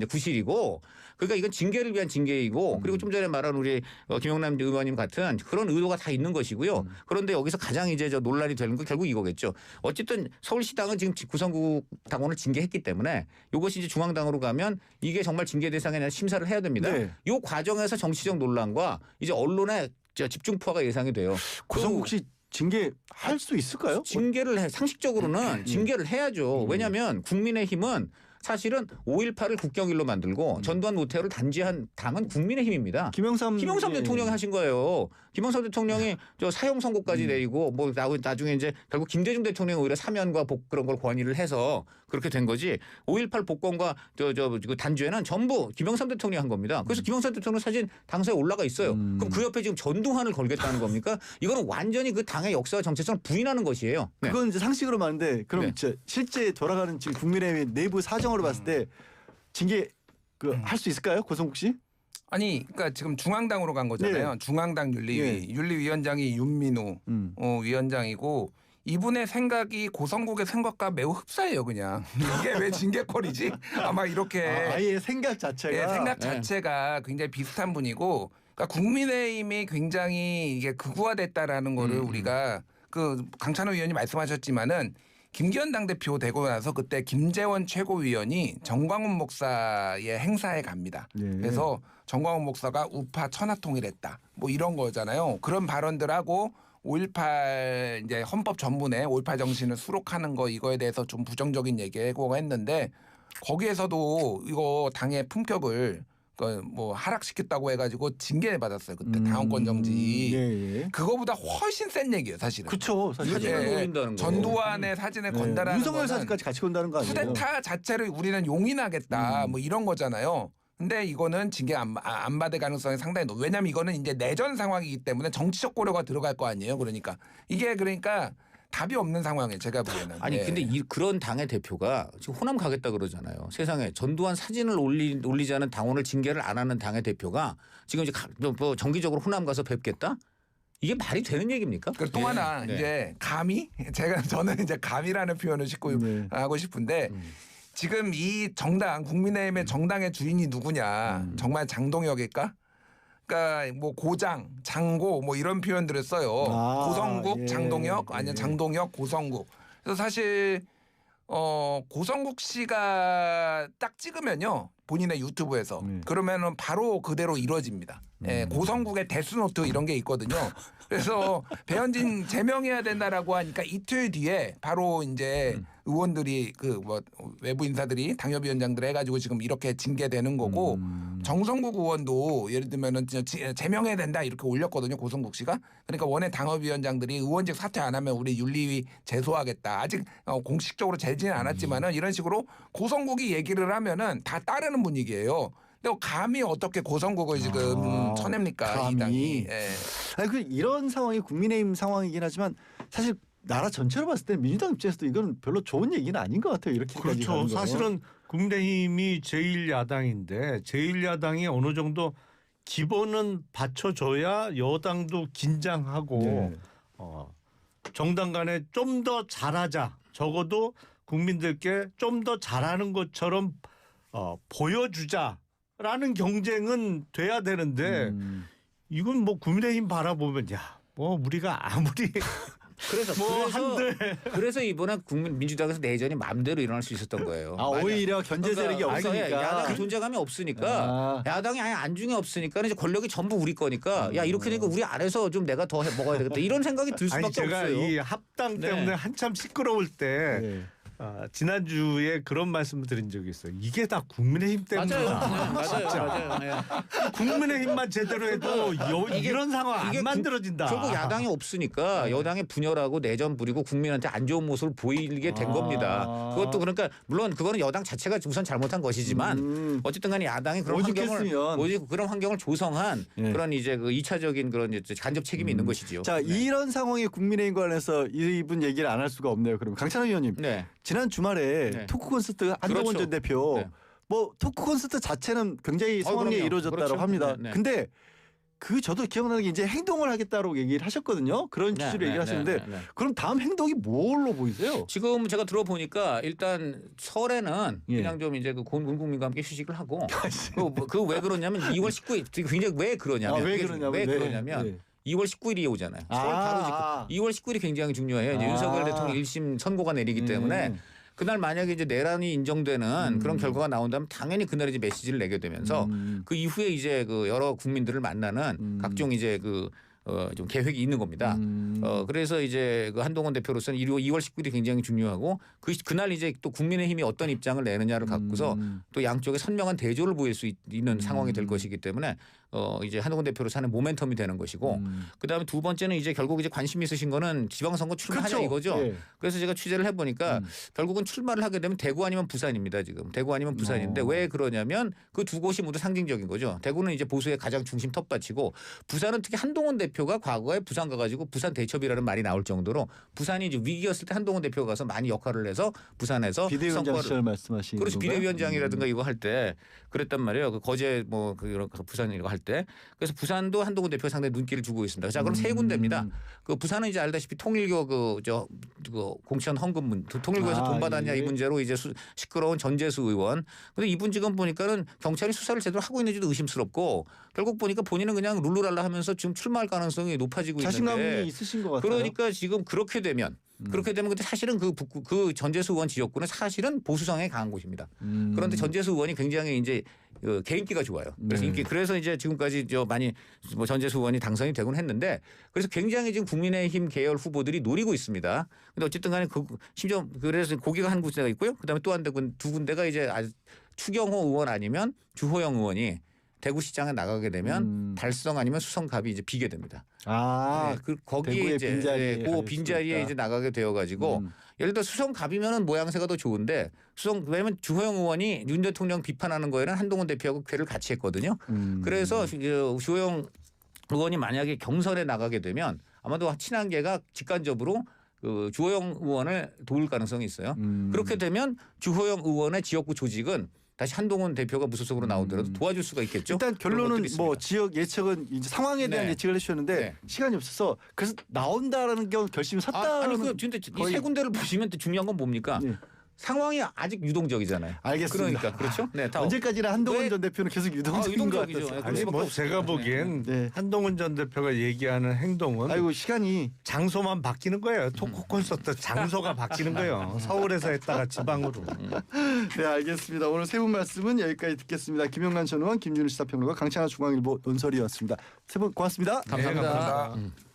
구실이고 그러니까 이건 징계를 위한 징계이고 그리고 좀 전에 말한 우리 김영남 의원님 같은 그런 의도가 다 있는 것이고요. 그런데 여기서 가장 이제 논란이 되는 건 결국 이거겠죠. 어쨌든 서울시당은 지금 구성국 당원을 징계했기 때문에 이것이 이제 중앙당으로 가면 이게 정말 징계 대상에 대한 심사를 해야 됩니다. 네. 이 과정에서 정치적 논란과 이제 언론의 집중포화가 예상이 돼요. 고성국 씨 징계할 수 있을까요? 징계를 상식적으로는 징계를 해야죠. 왜냐하면 국민의힘은 사실은 5.18을 국경일로 만들고 전두환 노태우를 단죄한 당은 국민의힘입니다. 김영삼 예. 대통령이 하신 거예요. 김영삼 대통령이 사형 선고까지 내리고 뭐 나중에 이제 결국 김대중 대통령이 오히려 사면과 복 그런 걸 권유를 해서 그렇게 된 거지. 5.18 복권과 단죄는 전부 김영삼 대통령이 한 겁니다. 그래서 김영삼 대통령 사진 당사에 올라가 있어요. 그럼 그 옆에 지금 전두환을 걸겠다는 겁니까? 이거는 완전히 그 당의 역사와 정체성을 부인하는 것이에요. 네. 그건 이제 상식으로 말하는데 그럼 네. 실제 돌아가는 지금 국민의힘 내부 사정으로 봤을 때 징계 할 수 있을까요, 고성국 씨? 아니, 그러니까 지금 중앙당으로 간 거잖아요. 네. 중앙당 윤리위. 네. 윤리위원장이 윤민우 위원장이고 이분의 생각이 고성국의 생각과 매우 흡사해요, 그냥. 이게 왜 징계거리지? 아마 이렇게 아예 생각 자체가 예, 생각 자체가 굉장히 비슷한 분이고, 그러니까 국민의힘이 굉장히 이게 극우화됐다라는 거를 우리가 그 강찬호 의원이 말씀하셨지만은. 김기현 당대표 되고 나서 그때 김재원 최고위원이 정광훈 목사의 행사에 갑니다. 예. 그래서 정광훈 목사가 우파 천하통일했다. 뭐 이런 거잖아요. 그런 발언들하고 5.18 이제 헌법 전문에 5.18 정신을 수록하는 거 이거에 대해서 좀 부정적인 얘기하고 했는데 거기에서도 이거 당의 품격을 뭐 하락시켰다고 해가지고 징계 받았어요. 그때 당원권 정지. 예. 그거보다 훨씬 센 얘기예요, 사실은. 그렇죠. 사실 사진을 예, 올린다는 거. 전두환의 사진을 건다라는 윤석열 거는 사진까지 같이 건다는 거 아니에요? 쿠데타 자체를 우리는 용인하겠다 뭐 이런 거잖아요. 근데 이거는 징계 안 받을 가능성이 상당히 높아요. 왜냐하면 이거는 이제 내전 상황이기 때문에 정치적 고려가 들어갈 거 아니에요. 그러니까 이게 답이 없는 상황이에요. 제가 보기에는. 아니 예. 근데 그런 당의 대표가 지금 호남 가겠다 그러잖아요. 세상에 전두환 사진을 올리지 않은 당원을 징계를 안 하는 당의 대표가 지금 이제 뭐 정기적으로 호남 가서 뵙겠다? 이게 말이 되는 얘기입니까? 그리고 또 하나 네. 이제 감히 저는 이제 감이라는 표현을 하고 싶은데 지금 이 정당 국민의힘의 정당의 주인이 누구냐? 정말 장동혁일까? 그러니까 뭐 고장, 장고 뭐 이런 표현들을 써요. 고성국, 예. 장동혁 아니면 장동혁, 고성국. 그래서 사실 고성국 씨가 딱 찍으면요. 본인의 유튜브에서 네. 그러면은 바로 그대로 이루어집니다. 예, 고성국의 데스노트 이런 게 있거든요. 그래서 배현진 제명해야 된다라고 하니까 이틀 뒤에 바로 이제 의원들이 그 뭐 외부 인사들이 당협위원장들 해가지고 지금 이렇게 징계되는 거고 정성국 의원도 예를 들면은 제명해야 된다 이렇게 올렸거든요. 고성국 씨가. 그러니까 원외 당협위원장들이 의원직 사퇴 안 하면 우리 윤리위 제소하겠다. 아직 공식적으로 제지는 않았지만은 이런 식으로 고성국이 얘기를 하면은 다 따르는 분위기예요. 근데 감히 어떻게 고성국을 지금 쳐냅니까? 감히. 이 당이. 예. 아니 그 이런 상황이 국민의힘 상황이긴 하지만 사실 나라 전체로 봤을 때 민주당 입장에서도 이건 별로 좋은 얘기는 아닌 것 같아요. 이렇게까지 그렇죠. 가는 거. 사실은 국민의힘이 제1야당인데 제1야당이 어느 정도 기본은 받쳐줘야 여당도 긴장하고 네. 정당 간에 좀 더 잘하자. 적어도 국민들께 좀 더 잘하는 것처럼 보여주자라는 경쟁은 돼야 되는데 이건 뭐 국민의힘 바라보면 뭐 우리가 아무리 그래서 이번에 민주당에서 내전이 마음대로 일어날 수 있었던 거예요. 오히려 견제 세력이 없으니까. 야당이 존재감이 없으니까 야당이 아예 안중에 없으니까 이제 권력이 전부 우리 거니까 야 이렇게 되니까 우리 안에서 좀 내가 더 먹어야 되겠다 이런 생각이 들 수밖에 아니 제가 없어요. 이 합당 때문에 네. 한참 시끄러울 때 네. 지난주에 그런 말씀을 드린 적이 있어요. 이게 다 국민의힘 때문이다. 맞아요. 국민의힘만 제대로 해도 이런 상황 안 만들어진다. 결국 야당이 없으니까 여당이 분열하고 내전 부리고 국민한테 안 좋은 모습을 보이게 된 겁니다. 그것도 그러니까 물론 그거는 여당 자체가 우선 잘못한 것이지만 어쨌든 간에 야당이 그런 환경을 조성한 네. 그런 이제 그 2차적인 그런 이제 간접 책임이 있는 것이지요. 자 이런 상황에 국민의힘 관해서 이분 얘기를 안 할 수가 없네요. 그럼 강찬호 의원님 네. 지난 주말에 네. 토크 콘서트 한동훈 그렇죠. 전 대표 네. 뭐 토크 콘서트 자체는 굉장히 성황리에 그럼요. 이루어졌다고 그렇죠. 합니다. 네, 네. 근데 그 저도 기억나는 게 이제 행동을 하겠다고 얘기를 하셨거든요. 그런 네, 취지로 네, 얘기를 하시는데 네. 그럼 다음 행동이 뭘로 보이세요? 지금 제가 들어보니까 일단 설에는 예. 그냥 좀 이제 그 온 국민과 함께 휴식을 하고 그 왜 그러냐면 2월 19일 굉장히 왜 그러냐면 왜 그게 그러냐면 왜 네. 그러냐면 네. 2월 19일이 오잖아요. 서울 바로 직후. 2월 19일이 굉장히 중요해요. 이제 윤석열 대통령 1심 선고가 내리기 때문에 그날 만약에 이제 내란이 인정되는 그런 결과가 나온다면 당연히 그날 이제 메시지를 내게 되면서 그 이후에 이제 그 여러 국민들을 만나는 각종 이제 그 좀 계획이 있는 겁니다. 그래서 이제 그 한동훈 대표로서는 2월 19일이 굉장히 중요하고 그날 이제 또 국민의힘이 어떤 입장을 내느냐를 갖고서 또 양쪽에 선명한 대조를 보일 수 있는 상황이 될 것이기 때문에 이제 한동훈 대표로서 하는 모멘텀이 되는 것이고 그다음에 두 번째는 이제 결국 이제 관심 있으신 거는 지방선거 출마하냐 그렇죠. 이거죠. 예. 그래서 제가 취재를 해보니까 결국은 출마를 하게 되면 대구 아니면 부산입니다. 지금 대구 아니면 부산인데 왜 그러냐면 그 두 곳이 모두 상징적인 거죠. 대구는 이제 보수의 가장 중심 텃밭이고 부산은 특히 한동훈 대표가 과거에 부산 가가지고 부산 대첩이라는 말이 나올 정도로 부산이 이제 위기였을 때 한동훈 대표가 가서 많이 역할을 해서 부산에서 비대위원장 시절 말씀하시는 그렇죠. 건가요? 비대위원장이라든가 이거 할 때 그랬단 말이에요. 그 거제 뭐 그 부산 이거 할 때 그래서 부산도 한동훈 대표 상당히 눈길을 주고 있습니다. 자 그럼 세 군데입니다. 그 부산은 이제 알다시피 통일교 그 공천 헌금 통일교에서 돈 받았냐 예. 이 문제로 이제 시끄러운 전재수 의원. 근데 이분 지금 보니까는 경찰이 수사를 제대로 하고 있는지도 의심스럽고 결국 보니까 본인은 그냥 룰루랄라 하면서 지금 출마할 가능성이 높아지고 자신감이 있는데 있으신 것 같아요. 그러니까 지금 그렇게 되면 근데 사실은 그 전재수 의원 지역구는 사실은 보수 성향이 강한 곳입니다. 그런데 전재수 의원이 굉장히 이제 개인기가 좋아요. 그래서 그래서 이제 지금까지 많이 뭐 전재수 의원이 당선이 되곤 했는데 그래서 굉장히 지금 국민의힘 계열 후보들이 노리고 있습니다. 근데 어쨌든 간에 심지어 그래서 거기가 한 군데가 있고요. 그다음에 또 두 군데가 이제 추경호 의원 아니면 주호영 의원이 대구시장에 나가게 되면 달성 아니면 수성갑이 이제 비게 됩니다. 거기에 이제 그 빈자리에 이제 나가게 되어가지고 예를 들어 수성갑이면은 모양새가 더 좋은데 왜냐면 주호영 의원이 윤 대통령 비판하는 거에는 한동훈 대표하고 궤를 같이 했거든요. 그래서 주호영 의원이 만약에 경선에 나가게 되면 아마도 친한계가 직간접으로 그 주호영 의원을 도울 가능성이 있어요. 그렇게 되면 주호영 의원의 지역구 조직은 다시 한동훈 대표가 무소속으로 나오더라도 도와줄 수가 있겠죠. 일단 결론은 뭐 지역 예측은 이제 상황에 대한 네. 예측을 해주셨는데 네. 시간이 없어서 그래서 나온다라는 게 결심을 섰다. 아니 근데 이 세 군데를 보시면 또 중요한 건 뭡니까? 네. 상황이 아직 유동적이잖아요. 알겠습니다. 그러니까 그렇죠. 네, 다 언제까지나 한동훈 왜- 전 대표는 계속 유동적인 것 유동적이죠. 같아서. 아니 뭐 제가 보기엔 네. 한동훈 전 대표가 얘기하는 행동은 아이고 시간이 장소만 바뀌는 거예요. 토크 콘서트 장소가 바뀌는 거예요. 서울에서 했다가 지방으로. 네 알겠습니다. 오늘 세 분 말씀은 여기까지 듣겠습니다. 김용란 전 의원, 김준일 시사평론가, 강찬하 중앙일보 논설위원이었습니다. 세 분 고맙습니다. 감사합니다. 네, 감사합니다.